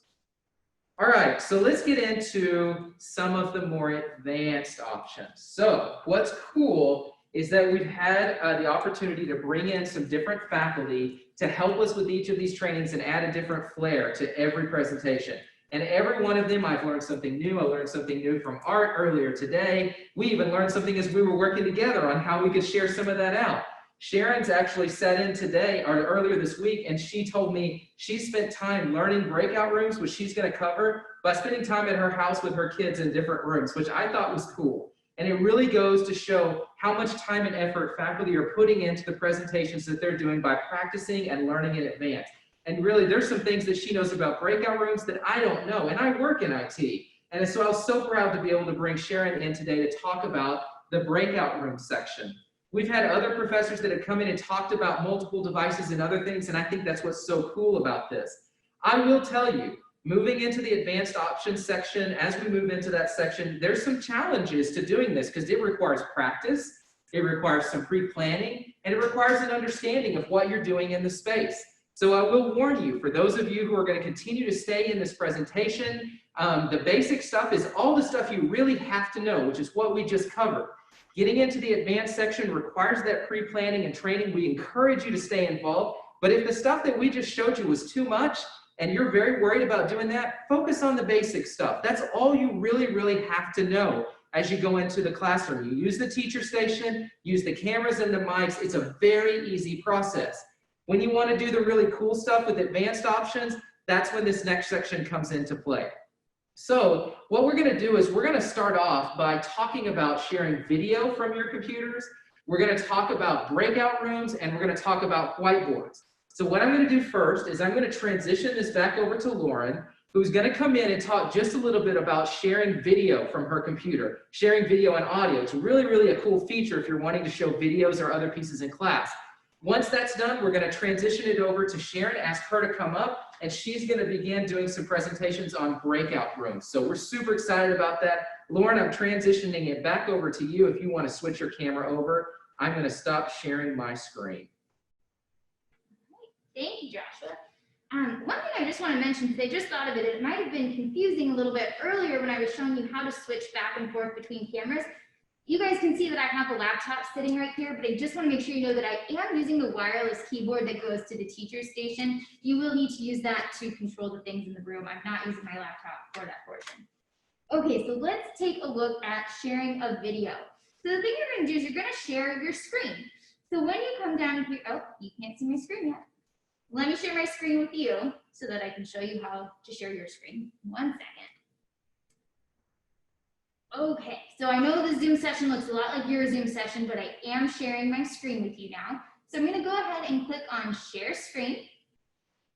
All right, so let's get into some of the more advanced options. So what's cool is that we've had the opportunity to bring in some different faculty to help us with each of these trainings and add a different flair to every presentation. And every one of them, I've learned something new. I learned something new from Art earlier today. We even learned something as we were working together on how we could share some of that out. Sharon's actually sat in today or earlier this week, and she told me she spent time learning breakout rooms, which she's going to cover, by spending time at her house with her kids in different rooms, which I thought was cool. And it really goes to show how much time and effort faculty are putting into the presentations that they're doing by practicing and learning in advance. And really, there's some things that she knows about breakout rooms that I don't know, and I work in IT. And so I was so proud to be able to bring Sharon in today to talk about the breakout room section. We've had other professors that have come in and talked about multiple devices and other things, and I think that's what's so cool about this. I will tell you, moving into the advanced options section, as we move into that section, there's some challenges to doing this because it requires practice, it requires some pre-planning, and it requires an understanding of what you're doing in the space. So I will warn you, for those of you who are going to continue to stay in this presentation, the basic stuff is all the stuff you really have to know, which is what we just covered. Getting into the advanced section requires that pre-planning and training. We encourage you to stay involved, but if the stuff that we just showed you was too much, and you're very worried about doing that, focus on the basic stuff. That's all you really have to know as you go into the classroom. You use the teacher station, use the cameras and the mics. It's a very easy process. When you want to do the really cool stuff with advanced options, that's when this next section comes into play. So what we're going to do is we're going to start off by talking about sharing video from your computers. We're going to talk about breakout rooms, and we're going to talk about whiteboards. So what I'm going to do first is I'm going to transition this back over to Lauren, who's going to come in and talk just a little bit about sharing video from her computer, sharing video and audio. It's really a cool feature if you're wanting to show videos or other pieces in class. Once that's done, we're going to transition it over to Sharon, ask her to come up, and she's going to begin doing some presentations on breakout rooms. So we're super excited about that. Lauren, I'm transitioning it back over to you if you want to switch your camera over. I'm going to stop sharing my screen. Thank you, Joshua. One thing I just want to mention, because I just thought of it, it might have been confusing a little bit earlier when I was showing you how to switch back and forth between cameras. You guys can see that I have a laptop sitting right here, but I just want to make sure you know that I am using the wireless keyboard that goes to the teacher station. You will need to use that to control the things in the room. I'm not using my laptop for that portion. Okay, so let's take a look at sharing a video. So the thing you're going to do is you're going to share your screen. So when you come down here, oh, you can't see my screen yet. Let me share my screen with you so that I can show you how to share your screen. 1 second. Okay, so I know the Zoom session looks a lot like your Zoom session, but I am sharing my screen with you now. So I'm going to go ahead and click on Share Screen.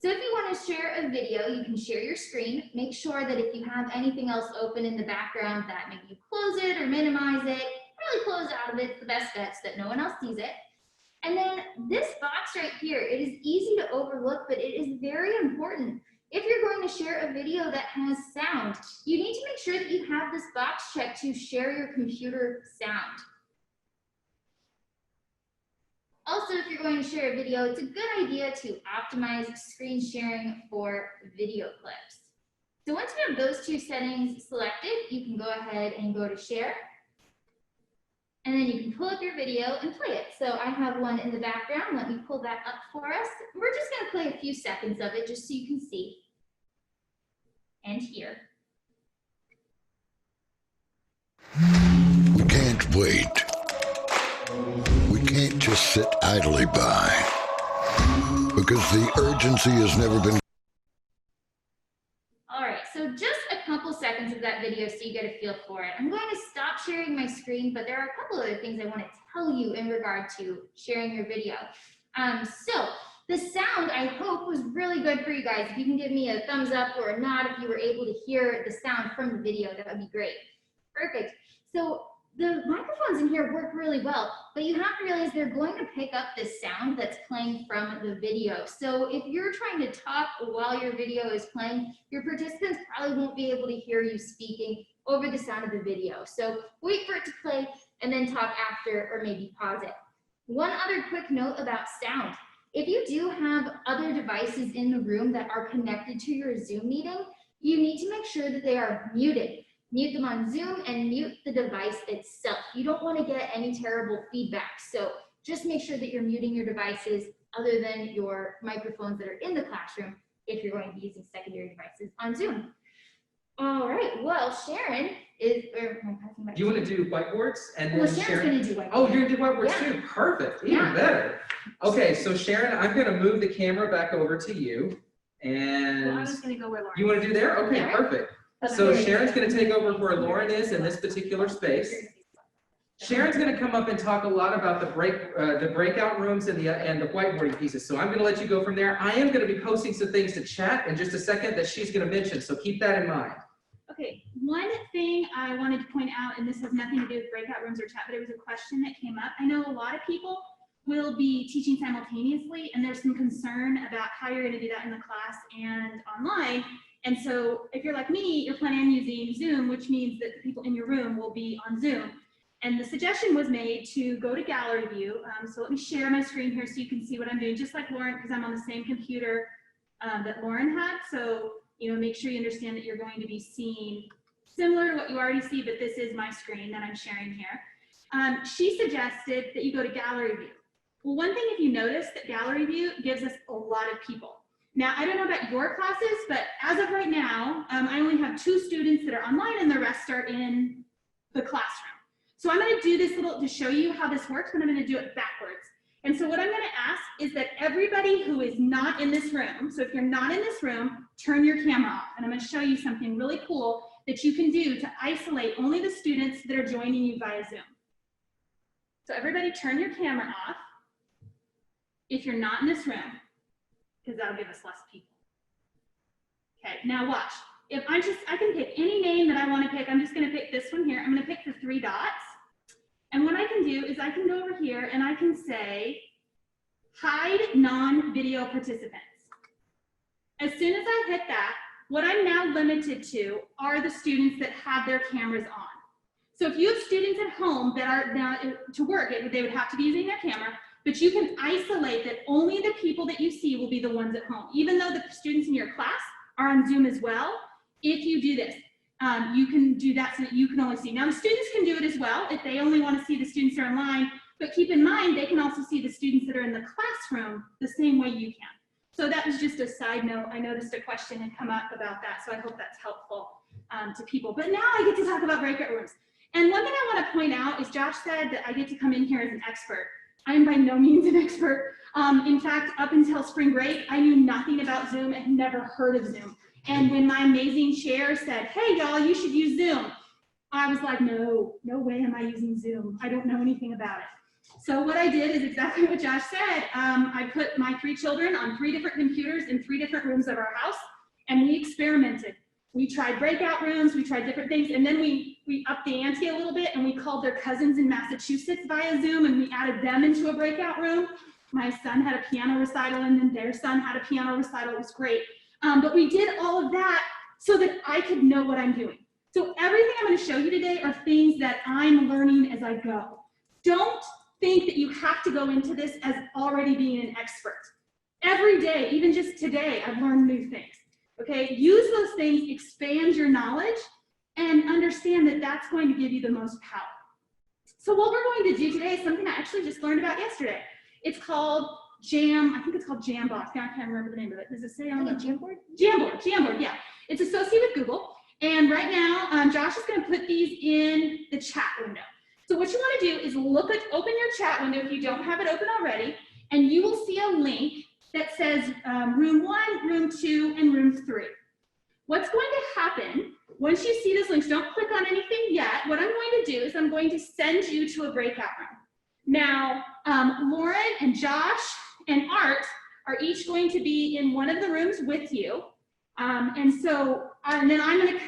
So if you want to share a video, you can share your screen. Make sure that if you have anything else open in the background, that maybe you close it or minimize it. Really close out of it, it's the best bet so that no one else sees it. And then this box right here, it is easy to overlook, but it is very important. If you're going to share a video that has sound, you need to make sure that you have this box checked to share your computer sound. Also, if you're going to share a video, it's a good idea to optimize screen sharing for video clips. So once you have those 2 settings selected, you can go ahead and go to Share. And then you can pull up your video and play it. So I have one in the background. Let me pull that up for us. We're just going to play a few seconds of it just so you can see and hear. You can't wait. We can't just sit idly by, because the urgency has never been. All right, so just a couple seconds of that video so you get a feel for it. I'm going to stop sharing my screen, but there are a couple other things I want to tell you in regard to sharing your video. So the sound, I hope, was really good for you guys. If you can give me a thumbs up or a nod if you were able to hear the sound from the video, that would be great. Perfect. So the microphones in here work really well, but you have to realize they're going to pick up the sound that's playing from the video. So if you're trying to talk while your video is playing, your participants probably won't be able to hear you speaking over the sound of the video. So wait for it to play and then talk after, or maybe pause it. One other quick note about sound. If you do have other devices in the room that are connected to your Zoom meeting, you need to make sure that they are muted. Mute them on Zoom and mute the device itself. You don't want to get any terrible feedback. So just make sure that you're muting your devices other than your microphones that are in the classroom if you're going to be using secondary devices on Zoom. All right, well, Sharon is, do You want to do whiteboards? And then well, Sharon's going to do whiteboards. Oh, you're going to do whiteboards Yeah. too? Perfect, even better. Okay, so Sharon, I'm going to move the camera back over to you. And Well, I was going to go where Lauren. you want to do there? Okay, Yeah. perfect. So Sharon's going to take over where Lauren is in this particular space. Sharon's going to come up and talk a lot about the breakout rooms and the whiteboarding pieces. So I'm going to let you go from there. I am going to be posting some things to chat in just a second that she's going to mention. So keep that in mind. Okay, one thing I wanted to point out, and this has nothing to do with breakout rooms or chat, but it was a question that came up. I know a lot of people will be teaching simultaneously, and there's some concern about how you're going to do that in the class and online. And so if you're like me, you're planning on using Zoom, which means that the people in your room will be on Zoom. And the suggestion was made to go to gallery view. So let me share my screen here so you can see what I'm doing, just like Lauren, because I'm on the same computer that Lauren had. So, you know, make sure you understand that you're going to be seeing similar to what you already see, but this is my screen that I'm sharing here. She suggested that you go to gallery view. Well, one thing, if you notice, that gallery view gives us a lot of people. Now, I don't know about your classes, but as of right now, I only have 2 students that are online and the rest are in the classroom. So I'm going to do this to show you how this works, but I'm going to do it backwards. And so what I'm going to ask is that everybody who is not in this room, so if you're not in this room, turn your camera off. And I'm going to show you something really cool that you can do to isolate only the students that are joining you via Zoom. So everybody turn your camera off if you're not in this room, because that'll give us less people. Okay, now watch. If I can pick any name that I want to pick. I'm just going to pick this one here. I'm going to pick the 3 dots. And what I can do is I can go over here and I can say, hide non-video participants. As soon as I hit that, what I'm now limited to are the students that have their cameras on. So if you have students at home that are now to work, they would have to be using their camera, but you can isolate that only the people that you see will be the ones at home. Even though the students in your class are on Zoom as well, if you do this, you can do that so that you can only see. Now the students can do it as well if they only want to see the students that are online, but keep in mind they can also see the students that are in the classroom the same way you can. So that was just a side note. I noticed a question had come up about that, so I hope that's helpful to people. But now I get to talk about breakout rooms. And one thing I want to point out is Josh said that I get to come in here as an expert. I am by no means an expert. In fact, up until spring break, I knew nothing about Zoom and never heard of Zoom. And when my amazing chair said, hey, y'all, you should use Zoom, I was like, no way am I using Zoom. I don't know anything about it. So what I did is exactly what Josh said. I put my 3 children on 3 different computers in 3 different rooms of our house, and we experimented. We tried breakout rooms, we tried different things, and then we upped the ante a little bit, and we called their cousins in Massachusetts via Zoom, and we added them into a breakout room. My son had a piano recital, and then their son had a piano recital. It was great. But we did all of that so that I could know what I'm doing. So everything I'm going to show you today are things that I'm learning as I go. Don't think that you have to go into this as already being an expert. Every day, even just today, I've learned new things. Okay, use those things, expand your knowledge, and understand that that's going to give you the most power. So what we're going to do today is something I actually just learned about yesterday. It's called I think it's called Jambox. Now I can't remember the name of it. Does it say on the Jamboard? Jamboard, yeah. It's associated with Google. And right now, Josh is going to put these in the chat window. So what you want to do is open your chat window if you don't have it open already, and you will see a link that says room 1, room 2, and room 3. What's going to happen once you see those links, don't click on anything yet. What I'm going to do is I'm going to send you to a breakout room. Now, Lauren and Josh and Art are each going to be in one of the rooms with you. And then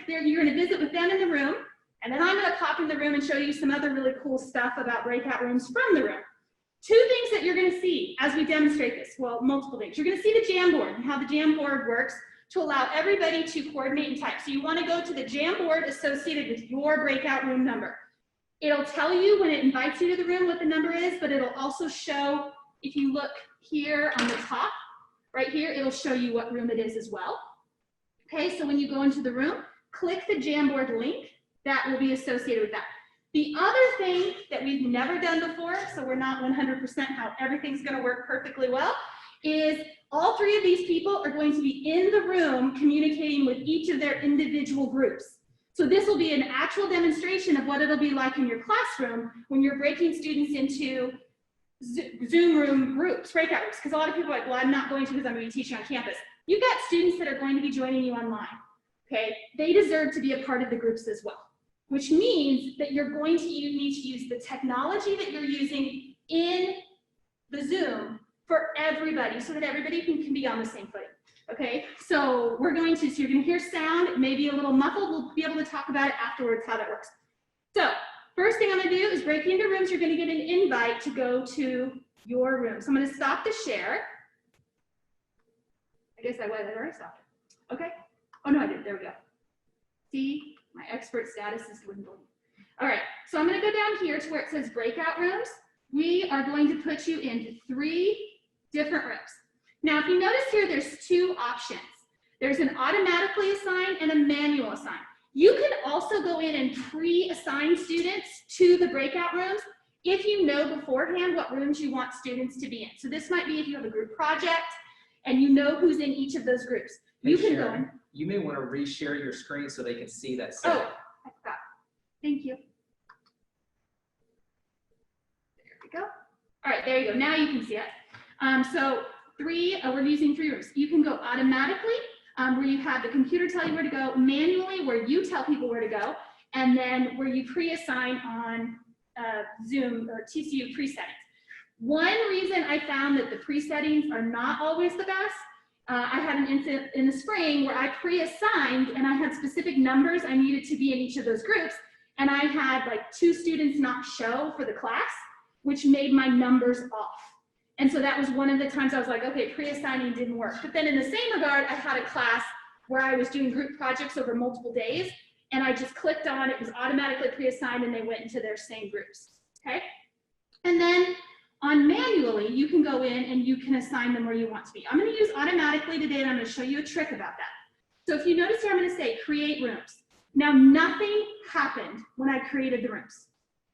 you're going to visit with them in the room. And then I'm going to pop in the room and show you some other really cool stuff about breakout rooms from the room. 2 things that you're going to see as we demonstrate this. Well, multiple things. You're going to see the Jamboard and how the Jamboard works to allow everybody to coordinate and type. So you want to go to the Jamboard associated with your breakout room number. It'll tell you when it invites you to the room what the number is, but it'll also show, if you look here on the top, right here, it'll show you what room it is as well. Okay, so when you go into the room, click the Jamboard link. That will be associated with that. The other thing that we've never done before, so we're not 100% how everything's going to work perfectly well, is all 3 of these people are going to be in the room communicating with each of their individual groups. So this will be an actual demonstration of what it'll be like in your classroom when you're breaking students into Zoom room groups, breakout rooms, because a lot of people are like, well, I'm not going to because I'm going to be teaching on campus. You've got students that are going to be joining you online, okay? They deserve to be a part of the groups as well, which means that you're going to need to use the technology that you're using in the Zoom for everybody so that everybody can be on the same footing, okay? So you're going to hear sound, maybe a little muffled. We'll be able to talk about it afterwards, how that works. So first thing I'm gonna do is break you into rooms. You're gonna get an invite to go to your room. So I'm gonna stop the share. I guess I already stopped it. Okay. Oh no, I did, there we go. See, my expert status is dwindling. All right, so I'm gonna go down here to where it says breakout rooms. We are going to put you into 3 different rooms. Now, if you notice here, there's 2 options. There's an automatically assigned and a manual assign. You can also go in and pre-assign students to the breakout rooms if you know beforehand what rooms you want students to be in. So this might be if you have a group project and you know who's in each of those groups. You can go in. You may want to reshare your screen so they can see that. Oh, I forgot. Thank you. There we go. All right, there you go. Now you can see it. We're using 3 rooms. You can go automatically, where you have the computer tell you where to go, manually, where you tell people where to go, and then where you pre-assign on Zoom or TCU pre-settings. One reason I found that the pre-settings are not always the best, I had an incident in the spring where I pre-assigned and I had specific numbers I needed to be in each of those groups, and I had like 2 students not show for the class, which made my numbers off. And so that was one of the times I was like, okay, pre-assigning didn't work. But then in the same regard, I had a class where I was doing group projects over multiple days, and I just clicked on, it was automatically pre-assigned, and they went into their same groups, okay? And then on manually, you can go in and you can assign them where you want to be. I'm gonna use automatically today, and I'm gonna show you a trick about that. So if you notice here, I'm gonna say create rooms. Now, nothing happened when I created the rooms,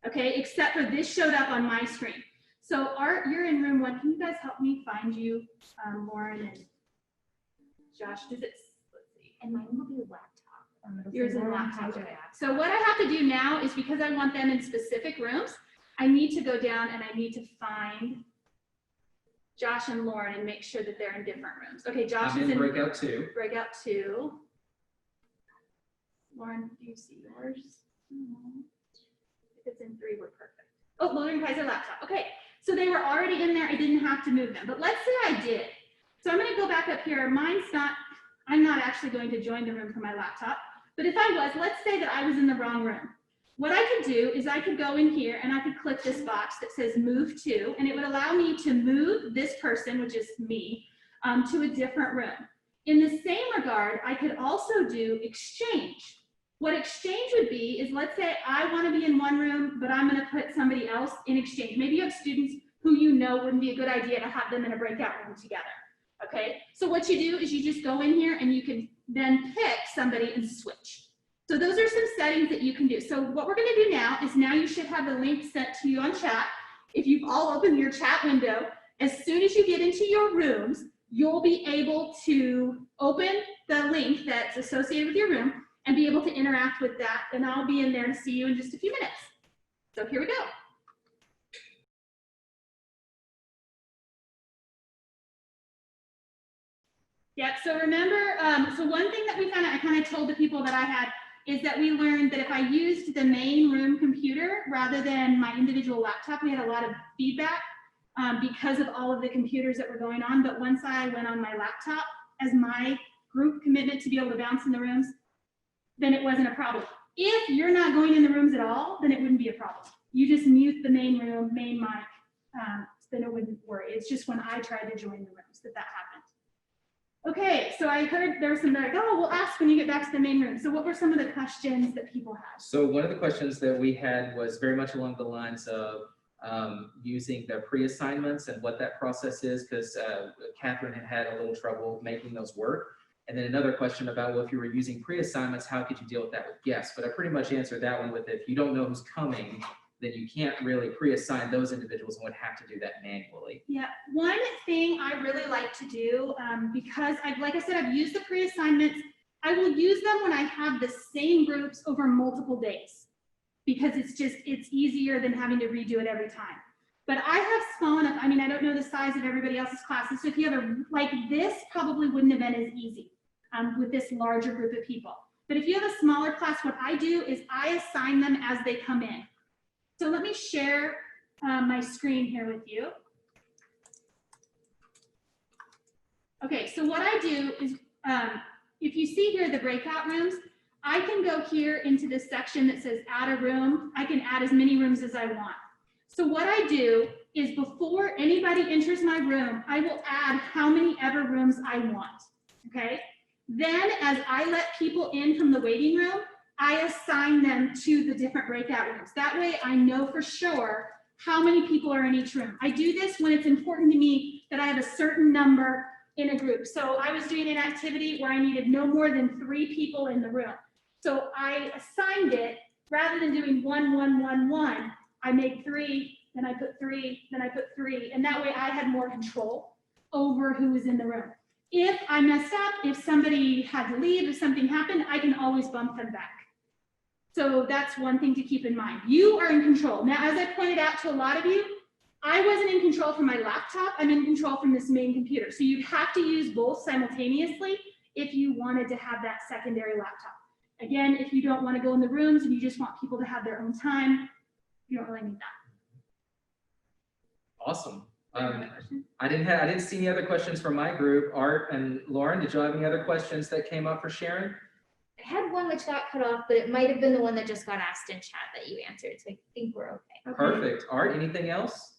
okay? Except for this showed up on my screen. So Art, you're in room 1. Can you guys help me find you, Lauren and Josh? Let's see. And mine will be a laptop. Yours is a laptop. Okay. So what I have to do now is, because I want them in specific rooms, I need to go down and I need to find Josh and Lauren and make sure that they're in different rooms. Okay, Josh is in breakout 2. Breakout 2. Lauren, do you see yours? If it's in 3, we're perfect. Oh, Lauren has a laptop. Okay, so they were already in there. I didn't have to move them, but let's say I did. So I'm going to go back up here. I'm not actually going to join the room for my laptop, but if I was, let's say that I was in the wrong room. What I could do is I could go in here and I could click this box that says move to, and it would allow me to move this person, which is me, to a different room. In the same regard, I could also do exchange. What exchange would be is, let's say I want to be in one room, but I'm going to put somebody else in exchange. Maybe you have students who you know wouldn't be a good idea to have them in a breakout room together. Okay, so what you do is you just go in here and you can then pick somebody and switch. So those are some settings that you can do. So what we're going to do now is, now you should have the link sent to you on chat. If you've all opened your chat window, as soon as you get into your rooms, you'll be able to open the link that's associated with your room and be able to interact with that. And I'll be in there to see you in just a few minutes. So here we go. Yeah, so remember, so one thing that we found out, I kind of told the people that I had, is that we learned that if I used the main room computer rather than my individual laptop, we had a lot of feedback because of all of the computers that were going on. But once I went on my laptop as my group commitment to be able to bounce in the rooms, then it wasn't a problem. If you're not going in the rooms at all, then it wouldn't be a problem. You just mute the main room, main mic, then it wouldn't worry. It's just when I tried to join the rooms that happened. Okay, so I heard there was some like, oh, we'll ask when you get back to the main room. So what were some of the questions that people had? So one of the questions that we had was very much along the lines of using the pre-assignments and what that process is, because Catherine had a little trouble making those work. And then another question about, well, if you were using pre-assignments, how could you deal with that with guests? But I pretty much answered that one with, if you don't know who's coming, then you can't really pre-assign those individuals and would have to do that manually. Yeah, one thing I really like to do, because like I said, I've used the pre-assignments, I will use them when I have the same groups over multiple days, because it's easier than having to redo it every time. But I have small enough, I mean, I don't know the size of everybody else's classes, so if you have like this probably wouldn't have been as easy with this larger group of people. But if you have a smaller class, what I do is I assign them as they come in. So let me share my screen here with you. Okay, so what I do is, if you see here the breakout rooms, I can go here into this section that says add a room. I can add as many rooms as I want. So what I do is before anybody enters my room, I will add how many ever rooms I want, okay? Then as I let people in from the waiting room, I assign them to the different breakout rooms. That way I know for sure how many people are in each room. I do this when it's important to me that I have a certain number in a group. So I was doing an activity where I needed no more than 3 people in the room. So I assigned it, rather than doing 1, 1, 1, 1, I made 3, then I put 3, then I put 3, and that way I had more control over who was in the room. If I messed up, if somebody had to leave, if something happened, I can always bump them back. So that's one thing to keep in mind. You are in control. Now, as I pointed out to a lot of you, I wasn't in control from my laptop. I'm in control from this main computer. So you'd have to use both simultaneously if you wanted to have that secondary laptop. Again, if you don't want to go in the rooms and you just want people to have their own time, you don't really need that. Awesome. I didn't see any other questions from my group. Art and Lauren, did you have any other questions that came up for Sharon? I had one which got cut off, but it might have been the one that just got asked in chat that you answered. So I think we're okay. Perfect. Art, anything else?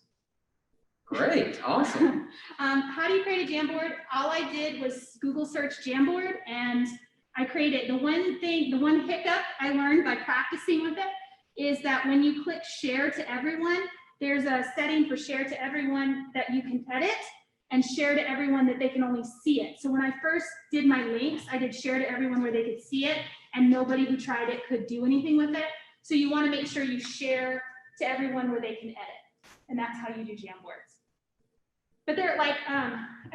Great. Awesome. How do you create a Jamboard? All I did was Google search Jamboard and I created. The one hiccup I learned by practicing with it is that when you click share to everyone, there's a setting for share to everyone that you can edit and share to everyone that they can only see it. So when I first did my links, I did share to everyone where they could see it and nobody who tried it could do anything with it. So you want to make sure you share to everyone where they can edit. And that's how you do Jamboards. But they're like,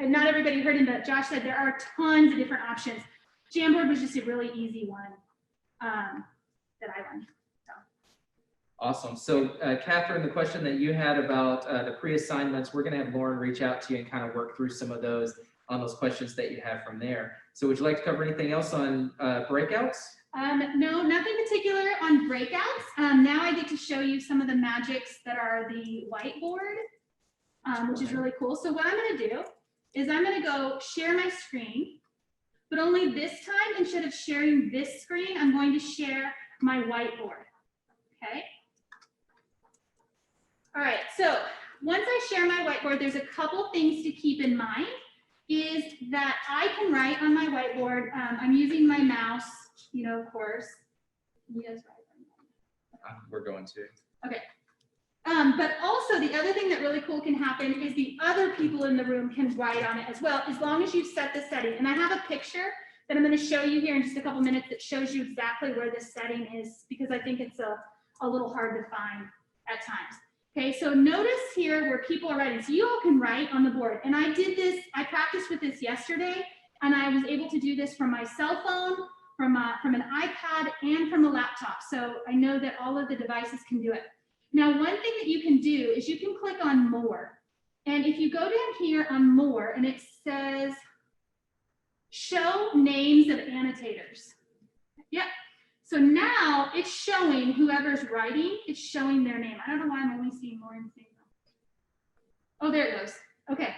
not everybody heard him, but Josh said there are tons of different options. Jamboard was just a really easy one that I learned. Awesome. So Catherine, the question that you had about the pre-assignments, we're going to have Lauren reach out to you and kind of work through some of those on those questions that you have from there. So would you like to cover anything else on breakouts? No, nothing particular on breakouts. Now I get to show you some of the magics that are the whiteboard, which is really cool. So what I'm going to do is I'm going to go share my screen, but only this time, instead of sharing this screen, I'm going to share my whiteboard. Okay. All right, so once I share my whiteboard, there's a couple things to keep in mind is that I can write on my whiteboard. I'm using my mouse, you know, of course. You guys write. We're going to. Okay. But also the other thing that really cool can happen is the other people in the room can write on it as well, as long as you set the setting. And I have a picture that I'm going to show you here in just a couple minutes that shows you exactly where this setting is, because I think it's a little hard to find at times. Okay, so notice here where people are writing. So you all can write on the board. And I did this, I practiced with this yesterday, and I was able to do this from my cell phone, from an iPad, and from a laptop. So I know that all of the devices can do it. Now, one thing that you can do is you can click on more. And if you go down here on more and it says, show names of annotators. Yep. So now it's showing whoever's writing, it's showing their name. I don't know why I'm only seeing Lauren's name. Oh, there it goes. Okay.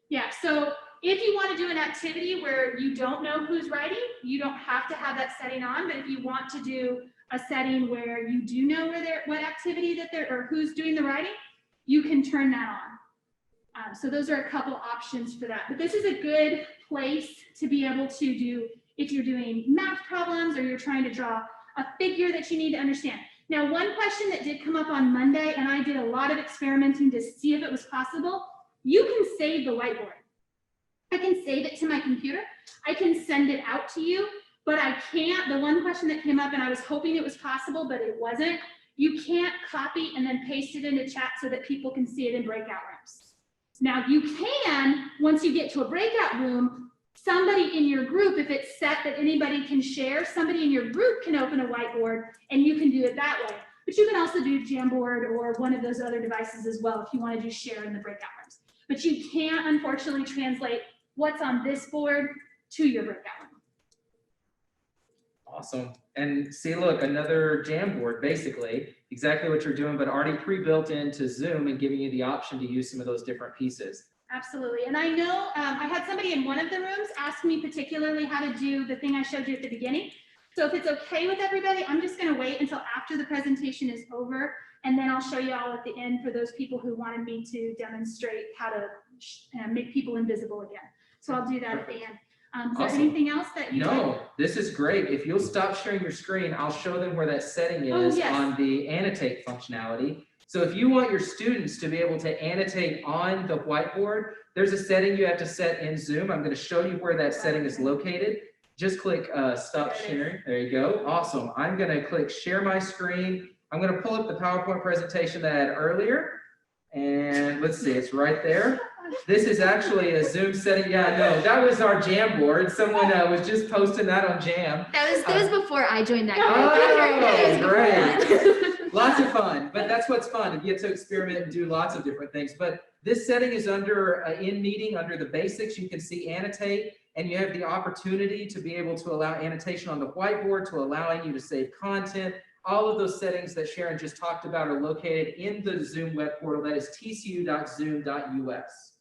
Yeah. So if you want to do an activity where you don't know who's writing, you don't have to have that setting on. But if you want to do a setting where you do know what activity that they're, or who's doing the writing, you can turn that on. So those are a couple options for that. But this is a good place to be able to do if you're doing math problems or you're trying to draw a figure that you need to understand. Now, one question that did come up on Monday, and I did a lot of experimenting to see if it was possible, you can save the whiteboard. I can save it to my computer. I can send it out to you, but I can't. The one question that came up, and I was hoping it was possible, but it wasn't, you can't copy and then paste it into chat so that people can see it in breakout rooms. Now, you can, once you get to a breakout room, somebody in your group, if it's set that anybody can share, somebody in your group can open a whiteboard and you can do it that way. But you can also do Jamboard or one of those other devices as well if you want to do share in the breakout rooms. But you can't, unfortunately, translate what's on this board to your breakout room. Awesome. And see, look, another Jamboard, basically, exactly what you're doing, but already pre-built into Zoom and giving you the option to use some of those different pieces. Absolutely. And I know I had somebody in one of the rooms ask me particularly how to do the thing I showed you at the beginning. So if it's okay with everybody, I'm just going to wait until after the presentation is over, and then I'll show you all at the end for those people who wanted me to demonstrate how to make people invisible again. So I'll do that at the end. Is there Awesome. anything else that you No, this is great. If you'll stop sharing your screen, I'll show them where that setting is yes. on the annotate functionality. So if you want your students to be able to annotate on the whiteboard, there's a setting you have to set in Zoom. I'm going to show you where that setting is located. Just click stop sharing. There you go. Awesome. I'm going to click share my screen. I'm going to pull up the PowerPoint presentation that I had earlier. And let's see, it's right there. This is actually a Zoom setting. Yeah, no, that was our Jamboard. Someone was just posting that on Jam. That was before I joined that Oh, group. great. Lots of fun, but that's what's fun. You get to experiment and do lots of different things. But this setting is under in meeting, under the basics. You can see annotate, and you have the opportunity to be able to allow annotation on the whiteboard, to allowing you to save content. All of those settings that Sharon just talked about are located in the Zoom web portal. That is tcu.zoom.us.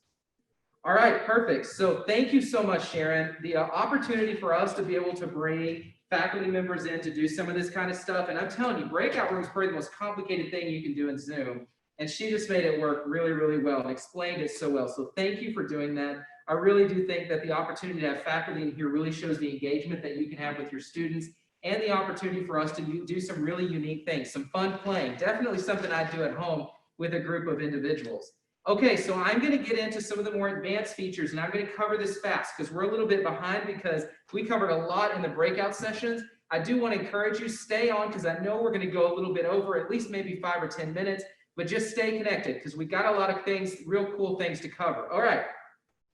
All right, perfect. So thank you so much, Sharon. The opportunity for us to be able to bring faculty members in to do some of this kind of stuff. And I'm telling you, breakout rooms is probably the most complicated thing you can do in Zoom. And she just made it work really, really well and explained it so well. So thank you for doing that. I really do think that the opportunity to have faculty in here really shows the engagement that you can have with your students and the opportunity for us to do some really unique things, some fun playing. Definitely something I'd do at home with a group of individuals. Okay, so I'm going to get into some of the more advanced features, and I'm going to cover this fast because we're a little bit behind because we covered a lot in the breakout sessions. I do want to encourage you, stay on, because I know we're going to go a little bit over, at least maybe 5 or 10 minutes, but just stay connected because we got a lot of things, real cool things to cover. All right,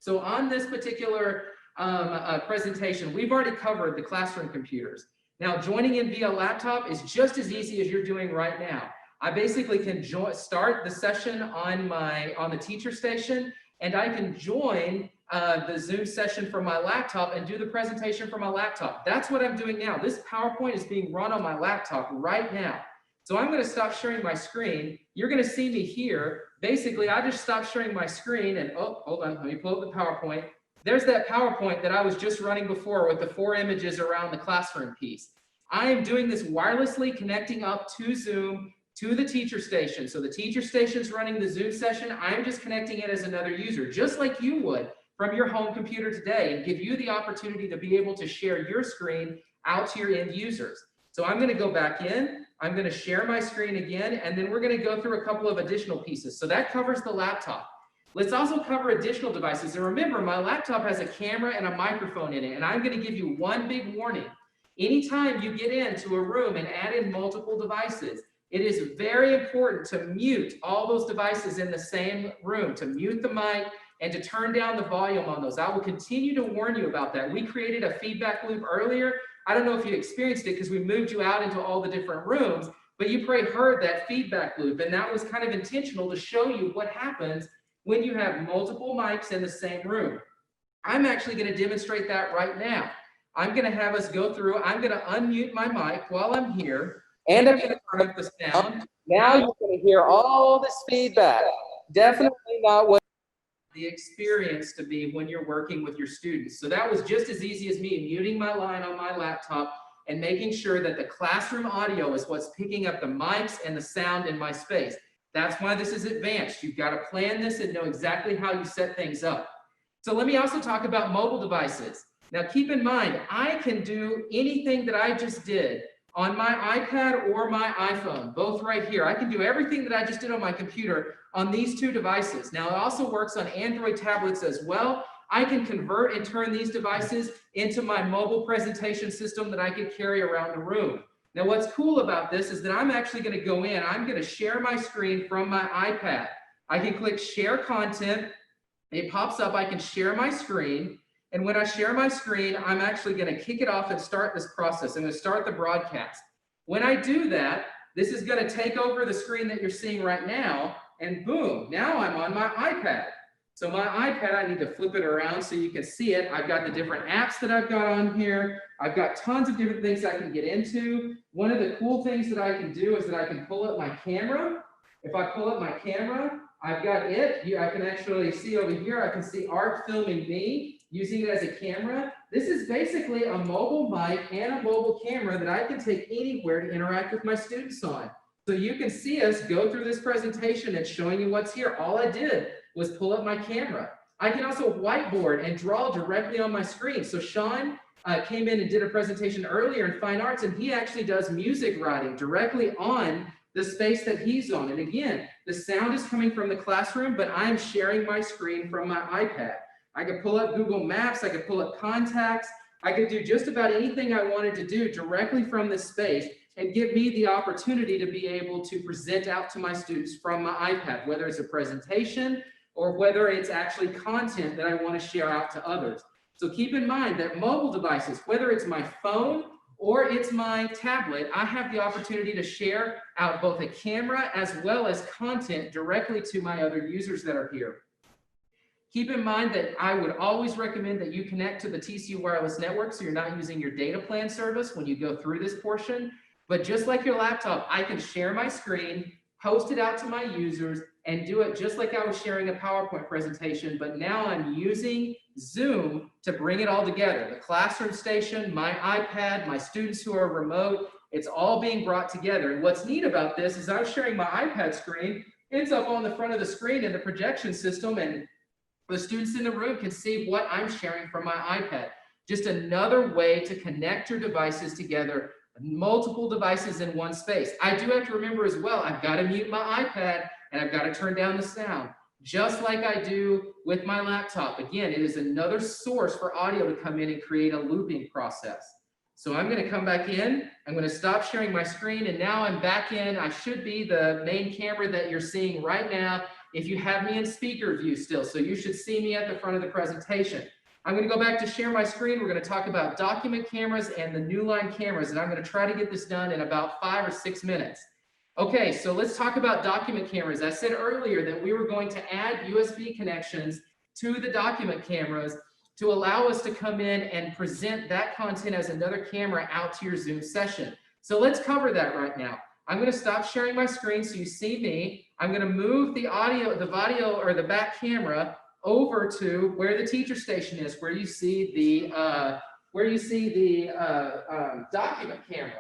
so on this particular presentation, we've already covered the classroom computers. Now, joining in via laptop is just as easy as you're doing right now. I basically can start the session on the teacher station, and I can join the Zoom session from my laptop and do the presentation from my laptop. That's what I'm doing now. This PowerPoint is being run on my laptop right now. So I'm going to stop sharing my screen. You're going to see me here. Basically, I just stopped sharing my screen, and oh, hold on, let me pull up the PowerPoint. There's that PowerPoint that I was just running before with the 4 images around the classroom piece. I am doing this wirelessly, connecting up to Zoom to the teacher station. So the teacher station's running the Zoom session. I'm just connecting it as another user, just like you would from your home computer today, and give you the opportunity to be able to share your screen out to your end users. So I'm going to go back in. I'm going to share my screen again, and then we're going to go through a couple of additional pieces. So that covers the laptop. Let's also cover additional devices. And remember, my laptop has a camera and a microphone in it, and I'm going to give you one big warning. Anytime you get into a room and add in multiple devices, it is very important to mute all those devices in the same room, to mute the mic and to turn down the volume on those. I will continue to warn you about that. We created a feedback loop earlier. I don't know if you experienced it because we moved you out into all the different rooms, but you probably heard that feedback loop, and that was kind of intentional to show you what happens when you have multiple mics in the same room. I'm actually going to demonstrate that right now. I'm going to have us go through, I'm going to unmute my mic while I'm here, and I'm going to turn up the sound. Now you're going to hear all this feedback. Definitely not what the experience to be when you're working with your students. So that was just as easy as me muting my line on my laptop and making sure that the classroom audio is what's picking up the mics and the sound in my space. That's why this is advanced. You've got to plan this and know exactly how you set things up. So let me also talk about mobile devices. Now keep in mind, I can do anything that I just did on my iPad or my iPhone, both right here. I can do everything that I just did on my computer on these two devices. Now it also works on Android tablets as well. I can convert and turn these devices into my mobile presentation system that I can carry around the room. Now what's cool about this is that I'm actually going to go in, I'm going to share my screen from my iPad. I can click share content. It pops up, I can share my screen. And when I share my screen, I'm actually going to kick it off and start this process. I'm going to start the broadcast. When I do that, this is going to take over the screen that you're seeing right now. And boom, now I'm on my iPad. So my iPad, I need to flip it around so you can see it. I've got the different apps that I've got on here. I've got tons of different things I can get into. One of the cool things that I can do is that I can pull up my camera. If I pull up my camera, I've got it. I can actually see over here, I can see Art filming me, using it as a camera. This is basically a mobile mic and a mobile camera that I can take anywhere to interact with my students on. So you can see us go through this presentation and showing you what's here. All I did was pull up my camera. I can also whiteboard and draw directly on my screen. So Sean came in and did a presentation earlier in Fine Arts, and he actually does music writing directly on the space that he's on. And again, the sound is coming from the classroom, but I'm sharing my screen from my iPad. I could pull up Google Maps, I could pull up contacts, I could do just about anything I wanted to do directly from this space and give me the opportunity to be able to present out to my students from my iPad, whether it's a presentation or whether it's actually content that I want to share out to others. So keep in mind that mobile devices, whether it's my phone or it's my tablet, I have the opportunity to share out both a camera as well as content directly to my other users that are here. Keep in mind that I would always recommend that you connect to the TCU wireless network so you're not using your data plan service when you go through this portion. But just like your laptop, I can share my screen, post it out to my users, and do it just like I was sharing a PowerPoint presentation, but now I'm using Zoom to bring it all together. The classroom station, my iPad, my students who are remote, it's all being brought together. And what's neat about this is I'm sharing my iPad screen, it's up on the front of the screen in the projection system, and the students in the room can see what I'm sharing from my iPad. Just another way to connect your devices together, multiple devices in one space. I do have to remember as well, I've got to mute my iPad and I've got to turn down the sound, just like I do with my laptop. Again, it is another source for audio to come in and create a looping process. So I'm going to come back in, I'm going to stop sharing my screen, and now I'm back in. I should be the main camera that you're seeing right now if you have me in speaker view still. So you should see me at the front of the presentation. I'm going to go back to share my screen. We're going to talk about document cameras and the new line cameras, and I'm going to try to get this done in about 5 or 6 minutes. Okay, so let's talk about document cameras. I said earlier that we were going to add USB connections to the document cameras to allow us to come in and present that content as another camera out to your Zoom session. So let's cover that right now. I'm going to stop sharing my screen so you see me. I'm going to move the audio, the video, or the back camera over to where the teacher station is, where you see the document camera.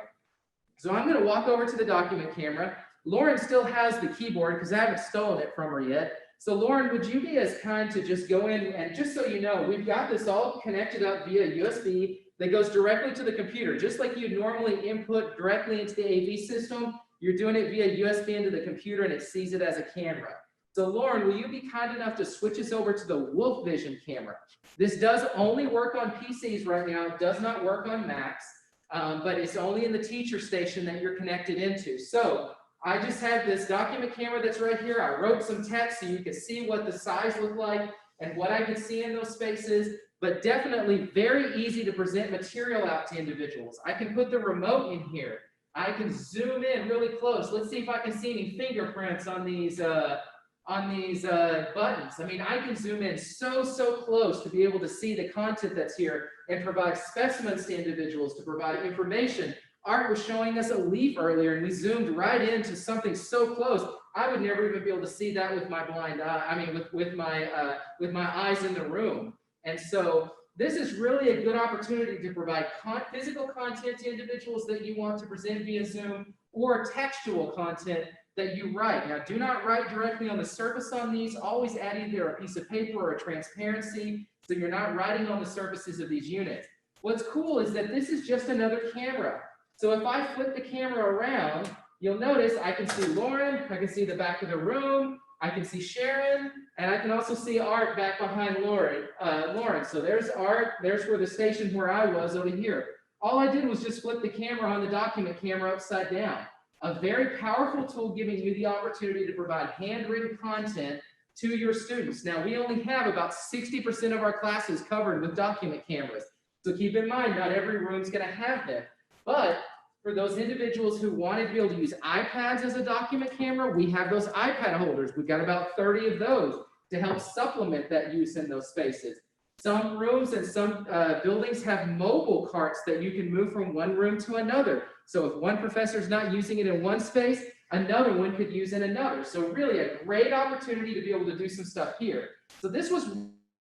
So I'm going to walk over to the document camera. Lauren still has the keyboard because I haven't stolen it from her yet. So Lauren, would you be as kind to just go in, and just so you know, we've got this all connected up via USB that goes directly to the computer. Just like you normally input directly into the AV system, you're doing it via USB into the computer and it sees it as a camera. So Lauren, will you be kind enough to switch us over to the Wolf Vision camera? This does only work on PCs right now. It does not work on Macs, but it's only in the teacher station that you're connected into. So I just have this document camera that's right here. I wrote some text so you can see what the size looked like and what I could see in those spaces, but definitely very easy to present material out to individuals. I can put the remote in here. I can zoom in really close. Let's see if I can see any fingerprints on these buttons. I mean, I can zoom in so close to be able to see the content that's here and provide specimens to individuals, to provide information. Art was showing us a leaf earlier, and we zoomed right into something so close. I would never even be able to see that with my blind eye. I mean, with my eyes in the room. And so this is really a good opportunity to provide physical content to individuals that you want to present via Zoom, or textual content that you write. Now, do not write directly on the surface on these. Always add either a piece of paper or a transparency, so you're not writing on the surfaces of these units. What's cool is that this is just another camera. So if I flip the camera around, you'll notice I can see Lauren, I can see the back of the room, I can see Sharon, and I can also see Art back behind Lauren. So there's Art, there's where the station where I was over here. All I did was just flip the camera on the document camera upside down. A very powerful tool giving you the opportunity to provide handwritten content to your students. Now, we only have about 60% of our classes covered with document cameras. So keep in mind, not every room's gonna have them. But for those individuals who wanted to be able to use iPads as a document camera, we have those iPad holders. We've got about 30 of those to help supplement that use in those spaces. Some rooms and some buildings have mobile carts that you can move from one room to another. So if one professor's not using it in one space, another one could use in another. So really a great opportunity to be able to do some stuff here. So this was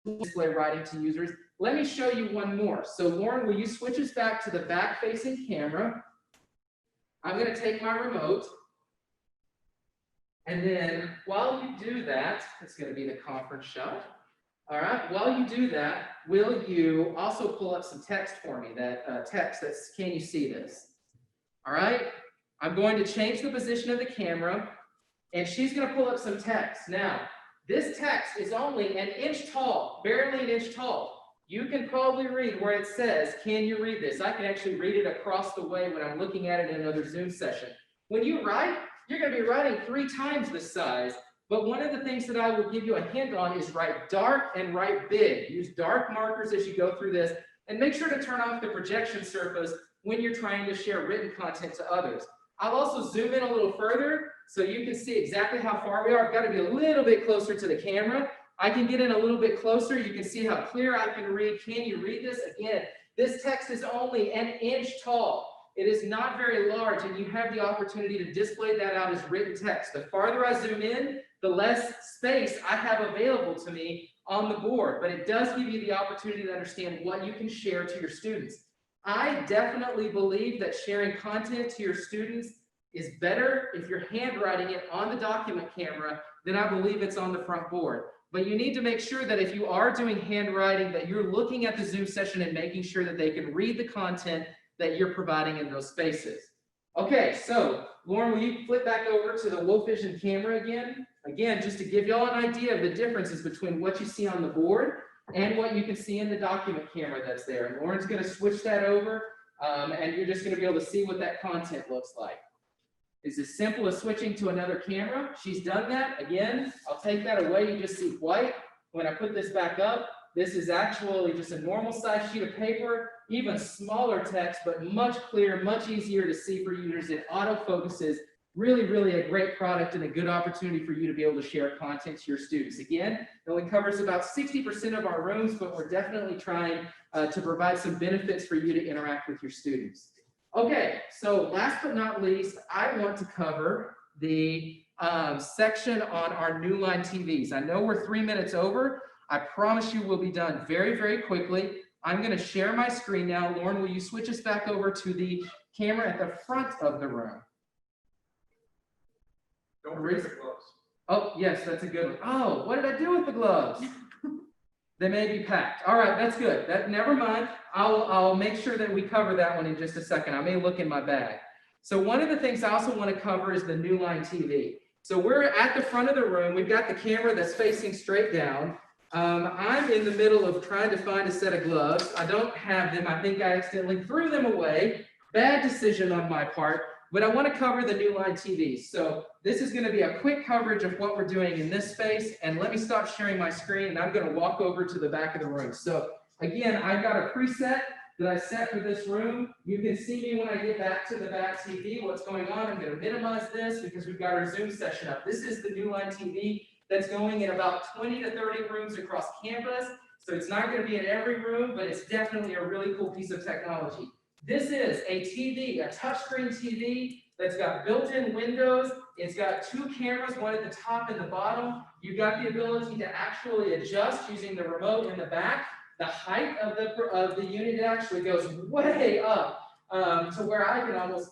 display writing to users. Let me show you one more. So Lauren, will you switch us back to the back-facing camera? I'm going to take my remote, and then while you do that, it's going to be the conference shot. All right, while you do that, will you also pull up some text for me, that text that's, can you see this? All right, I'm going to change the position of the camera, and she's going to pull up some text. Now, this text is only an inch tall, barely an inch tall. You can probably read where it says, can you read this? I can actually read it across the way when I'm looking at it in another Zoom session. When you write, you're going to be writing 3 times this size. But one of the things that I will give you a hint on is write dark and write big. Use dark markers as you go through this, and make sure to turn off the projection surface when you're trying to share written content to others. I'll also zoom in a little further so you can see exactly how far we are. I've got to be a little bit closer to the camera. I can get in a little bit closer. You can see how clear I can read. Can you read this? Again, this text is only an inch tall. It is not very large, and you have the opportunity to display that out as written text. The farther I zoom in, the less space I have available to me on the board, but it does give you the opportunity to understand what you can share to your students. I definitely believe that sharing content to your students is better if you're handwriting it on the document camera than I believe it's on the front board. But you need to make sure that if you are doing handwriting, that you're looking at the Zoom session and making sure that they can read the content that you're providing in those spaces. Okay, so Lauren, will you flip back over to the Wolf Vision camera again? Again, just to give y'all an idea of the differences between what you see on the board and what you can see in the document camera that's there. And Lauren's going to switch that over, and you're just going to be able to see what that content looks like. It's as simple as switching to another camera. She's done that. Again, I'll take that away. You just see white. When I put this back up, this is actually just a normal size sheet of paper, even smaller text, but much clearer, much easier to see for users. It autofocuses. Really, really a great product and a good opportunity for you to be able to share content to your students. Again, it only covers about 60% of our rooms, but we're definitely trying to provide some benefits for you to interact with your students. Okay, so last but not least, I want to cover the section on our new line TVs. I know we're 3 minutes over. I promise you we'll be done very, very quickly. I'm going to share my screen now. Lauren, will you switch us back over to the camera at the front of the room? Don't forget the gloves. Oh, yes, that's a good one. Oh, what did I do with the gloves? They may be packed. All right, that's good. Never mind. I'll make sure that we cover that one in just a second. I may look in my bag. So one of the things I also want to cover is the new line TV. So we're at the front of the room. We've got the camera that's facing straight down. I'm in the middle of trying to find a set of gloves. I don't have them. I think I accidentally threw them away. Bad decision on my part. But I want to cover the new line TVs. So this is going to be a quick coverage of what we're doing in this space. And let me stop sharing my screen, and I'm going to walk over to the back of the room. So again, I've got a preset that I set for this room. You can see me when I get back to the back TV, what's going on. I'm going to minimize this because we've got our Zoom session up. This is the new line TV that's going in about 20 to 30 rooms across campus. So it's not going to be in every room, but it's definitely a really cool piece of technology. This is a TV, a touchscreen TV that's got built-in windows. It's got two cameras, one at the top and the bottom. You've got the ability to actually adjust using the remote in the back. The height of the unit actually goes way up to where I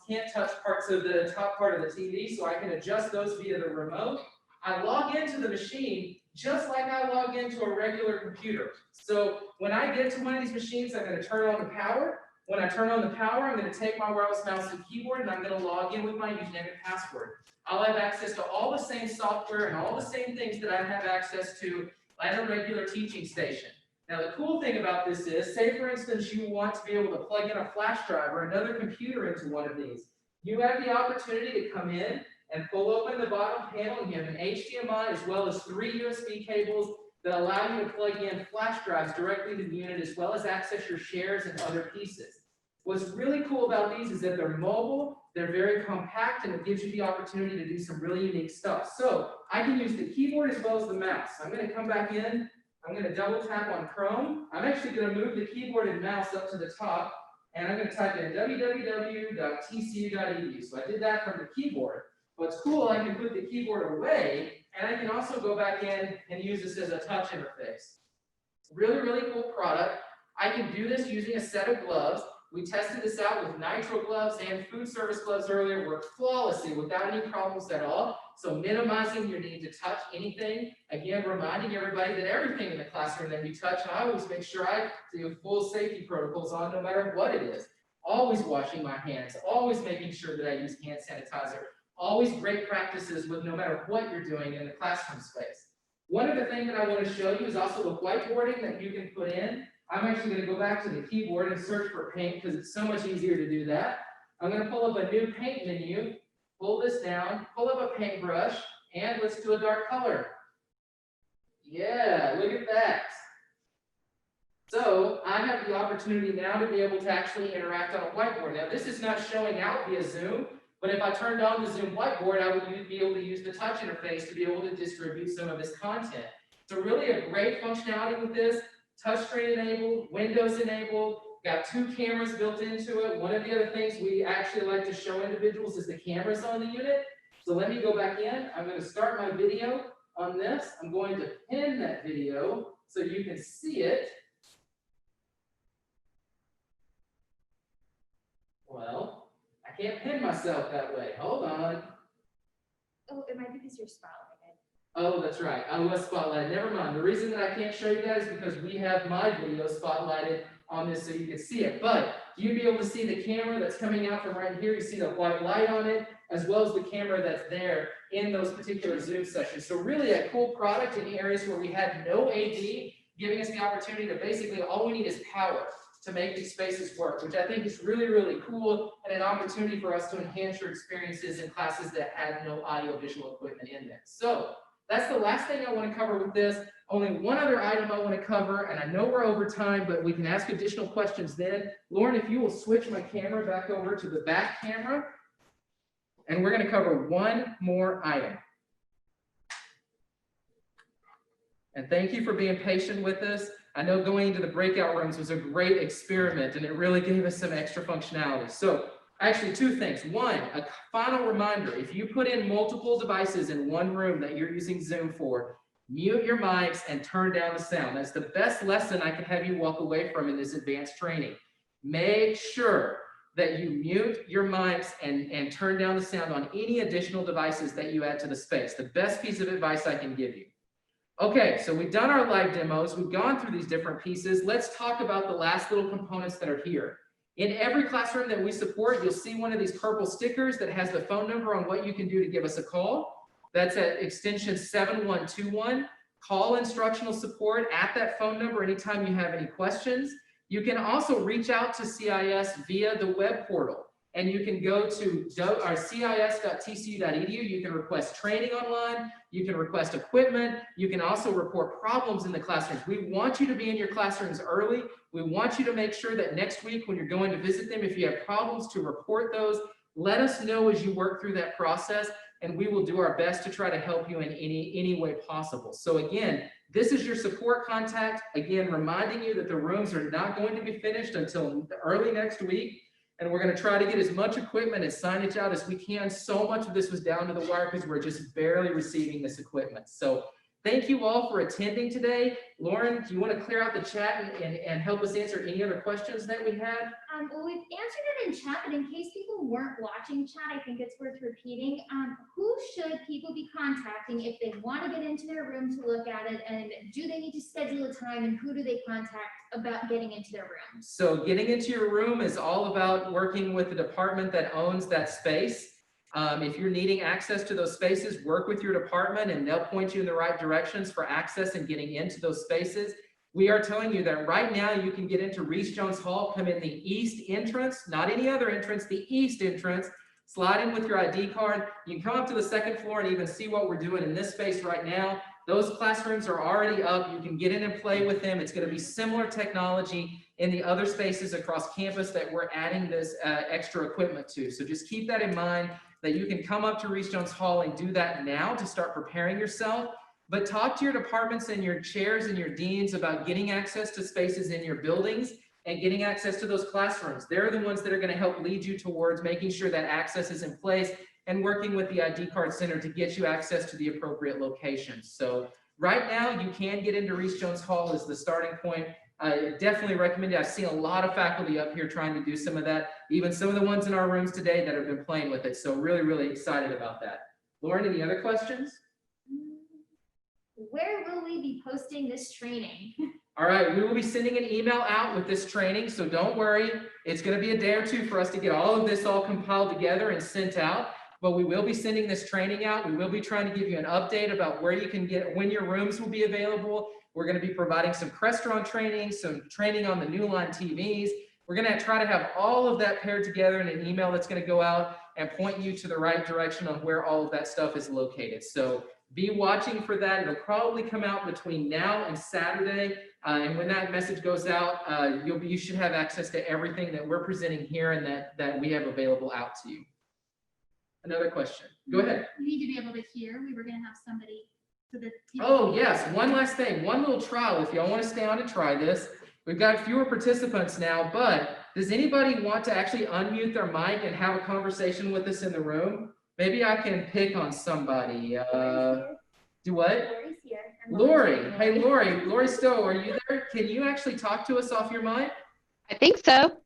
can't touch parts of the top part of the TV, so I can adjust those via the remote. I log into the machine just like I log into a regular computer. So when I get to one of these machines, I'm going to turn on the power. When I turn on the power, I'm going to take my wireless mouse and keyboard, and I'm going to log in with my username and password. I'll have access to all the same software and all the same things that I have access to at a regular teaching station. Now, the cool thing about this is, say for instance, you want to be able to plug in a flash drive or another computer into one of these. You have the opportunity to come in and pull open the bottom panel, and you have an HDMI as well as 3 USB cables that allow you to plug in flash drives directly to the unit, as well as access your shares and other pieces. What's really cool about these is that they're mobile, they're very compact, and it gives you the opportunity to do some really unique stuff. So I can use the keyboard as well as the mouse. I'm going to come back in. I'm going to double tap on Chrome. I'm actually going to move the keyboard and mouse up to the top, and I'm going to type in www.tcu.edu. So I did that from the keyboard. What's cool, I can put the keyboard away, and I can also go back in and use this as a touch interface. Really, really cool product. I can do this using a set of gloves. We tested this out with nitro gloves and food service gloves earlier. Worked flawlessly without any problems at all. So minimizing your need to touch anything. Again, reminding everybody that everything in the classroom that you touch, I always make sure I do full safety protocols on no matter what it is. Always washing my hands, always making sure that I use hand sanitizer. Always great practices with no matter what you're doing in the classroom space. One other thing that I want to show you is also the whiteboarding that you can put in. I'm actually going to go back to the keyboard and search for paint because it's so much easier to do that. I'm going to pull up a new paint menu, pull this down, pull up a paintbrush, and let's do a dark color. Yeah, look at that. So I have the opportunity now to be able to actually interact on a whiteboard. Now this is not showing out via Zoom, but if I turned on the Zoom whiteboard, I would be able to use the touch interface to be able to distribute some of this content. So really a great functionality with this. Touchscreen enabled, Windows enabled, got 2 cameras built into it. One of the other things we actually like to show individuals is the cameras on the unit. So let me go back in. I'm going to start my video on this. I'm going to pin that video so you can see it. Well, I can't pin myself that way. Hold on. Oh, it might be because you're spotlighted. Oh, that's right. I was spotlighted. Never mind. The reason that I can't show you that is because we have my video spotlighted on this so you can see it. But you'd be able to see the camera that's coming out from right here. You see the white light on it, as well as the camera that's there in those particular Zoom sessions. So really a cool product in areas where we had no AD, giving us the opportunity to basically all we need is power to make these spaces work, which I think is really, really cool and an opportunity for us to enhance your experiences in classes that had no audio-visual equipment in them. So that's the last thing I want to cover with this. Only one other item I want to cover, and I know we're over time, but we can ask additional questions then. Lauren, if you will switch my camera back over to the back camera, and we're going to cover one more item. And thank you for being patient with us. I know going into the breakout rooms was a great experiment, and it really gave us some extra functionality. So actually 2 things. One, a final reminder, if you put in multiple devices in one room that you're using Zoom for, mute your mics and turn down the sound. That's the best lesson I can have you walk away from in this advanced training. Make sure that you mute your mics and turn down the sound on any additional devices that you add to the space. The best piece of advice I can give you. Okay, so we've done our live demos. We've gone through these different pieces. Let's talk about the last little components that are here. In every classroom that we support, you'll see one of these purple stickers that has the phone number on what you can do to give us a call. That's at extension 7121. Call instructional support at that phone number anytime you have any questions. You can also reach out to CIS via the web portal. and you can go to our cis.tcu.edu. You can request training online. You can request equipment. You can also report problems in the classrooms. We want you to be in your classrooms early. We want you to make sure that next week when you're going to visit them, if you have problems, to report those. Let us know as you work through that process, and we will do our best to try to help you in any way possible. So again, this is your support contact. Again, reminding you that the rooms are not going to be finished until early next week. And we're going to try to get as much equipment and signage out as we can. So much of this was down to the wire because we're just barely receiving this equipment. So thank you all for attending today. Lauren, do you want to clear out the chat and help us answer any other questions that we had? Well, we've answered it in chat, but in case people weren't watching chat, I think it's worth repeating. Who should people be contacting if they want to get into their room to look at it? And do they need to schedule a time? And who do they contact about getting into their room? So getting into your room is all about working with the department that owns that space. If you're needing access to those spaces, work with your department and they'll point you in the right directions for access and getting into those spaces. We are telling you that right now you can get into Reese-Jones Hall, come in the east entrance, not any other entrance, the east entrance, slide in with your ID card. You can come up to the second floor and even see what we're doing in this space right now. Those classrooms are already up. You can get in and play with them. It's going to be similar technology in the other spaces across campus that we're adding this extra equipment to. So just keep that in mind, that you can come up to Reese-Jones Hall and do that now to start preparing yourself. But talk to your departments and your chairs and your deans about getting access to spaces in your buildings and getting access to those classrooms. They're the ones that are going to help lead you towards making sure that access is in place and working with the ID card center to get you access to the appropriate locations. So right now you can get into Reese-Jones Hall as the starting point. I definitely recommend it. I've seen a lot of faculty up here trying to do some of that, even some of the ones in our rooms today that have been playing with it. So really, really excited about that. Lauren, any other questions? Where will we be posting this training? All right, we will be sending an email out with this training, so don't worry. It's going to be a day or two for us to get all of this all compiled together and sent out, but we will be sending this training out. We will be trying to give you an update about where you can get, when your rooms will be available. We're going to be providing some Crestron training, some training on the new line TVs. We're going to try to have all of that paired together in an email that's going to go out and point you to the right direction on where all of that stuff is located. So be watching for that. It'll probably come out between now and Saturday. And when that message goes out, you should have access to everything that we're presenting here and that we have available out to you. Another question. Go ahead. You need to be able to hear. We were going to have somebody to the. Oh, yes. One last thing. One little trial. If y'all want to stay on and try this. We've got fewer participants now, but does anybody want to actually unmute their mic and have a conversation with us in the room? Maybe I can pick on somebody. Do what? Lori's here. Lori. Hey, Lori. Lori Stowe, are you there? Can you actually talk to us off your mic? I think so.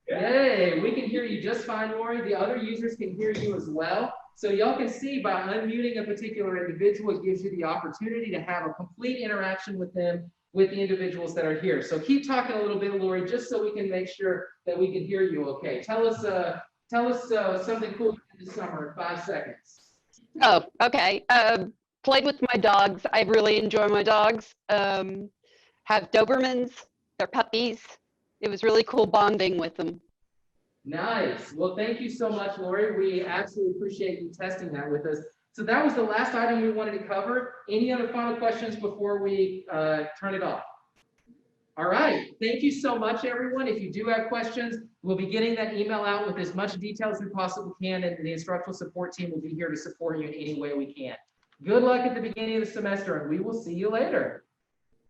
Yay, we can hear you just fine, Lori. The other users can hear you as well. So y'all can see by unmuting a particular individual, it gives you the opportunity to have a complete interaction with them, with the individuals that are here. So keep talking a little bit, Lori, just so we can make sure that we can hear you okay. Tell us something cool you did this summer in 5 seconds. Oh, okay. Played with my dogs. I really enjoy my dogs. Have Dobermans. They're puppies. It was really cool bonding with them. Nice. Well, thank you so much, Lori. We absolutely appreciate you testing that with us. So that was the last item we wanted to cover. Any other final questions before we turn it off? All right. Thank you so much, everyone. If you do have questions, we'll be getting that email out with as much detail as we possibly can, and the instructional support team will be here to support you in any way we can. Good luck at the beginning of the semester, and we will see you later.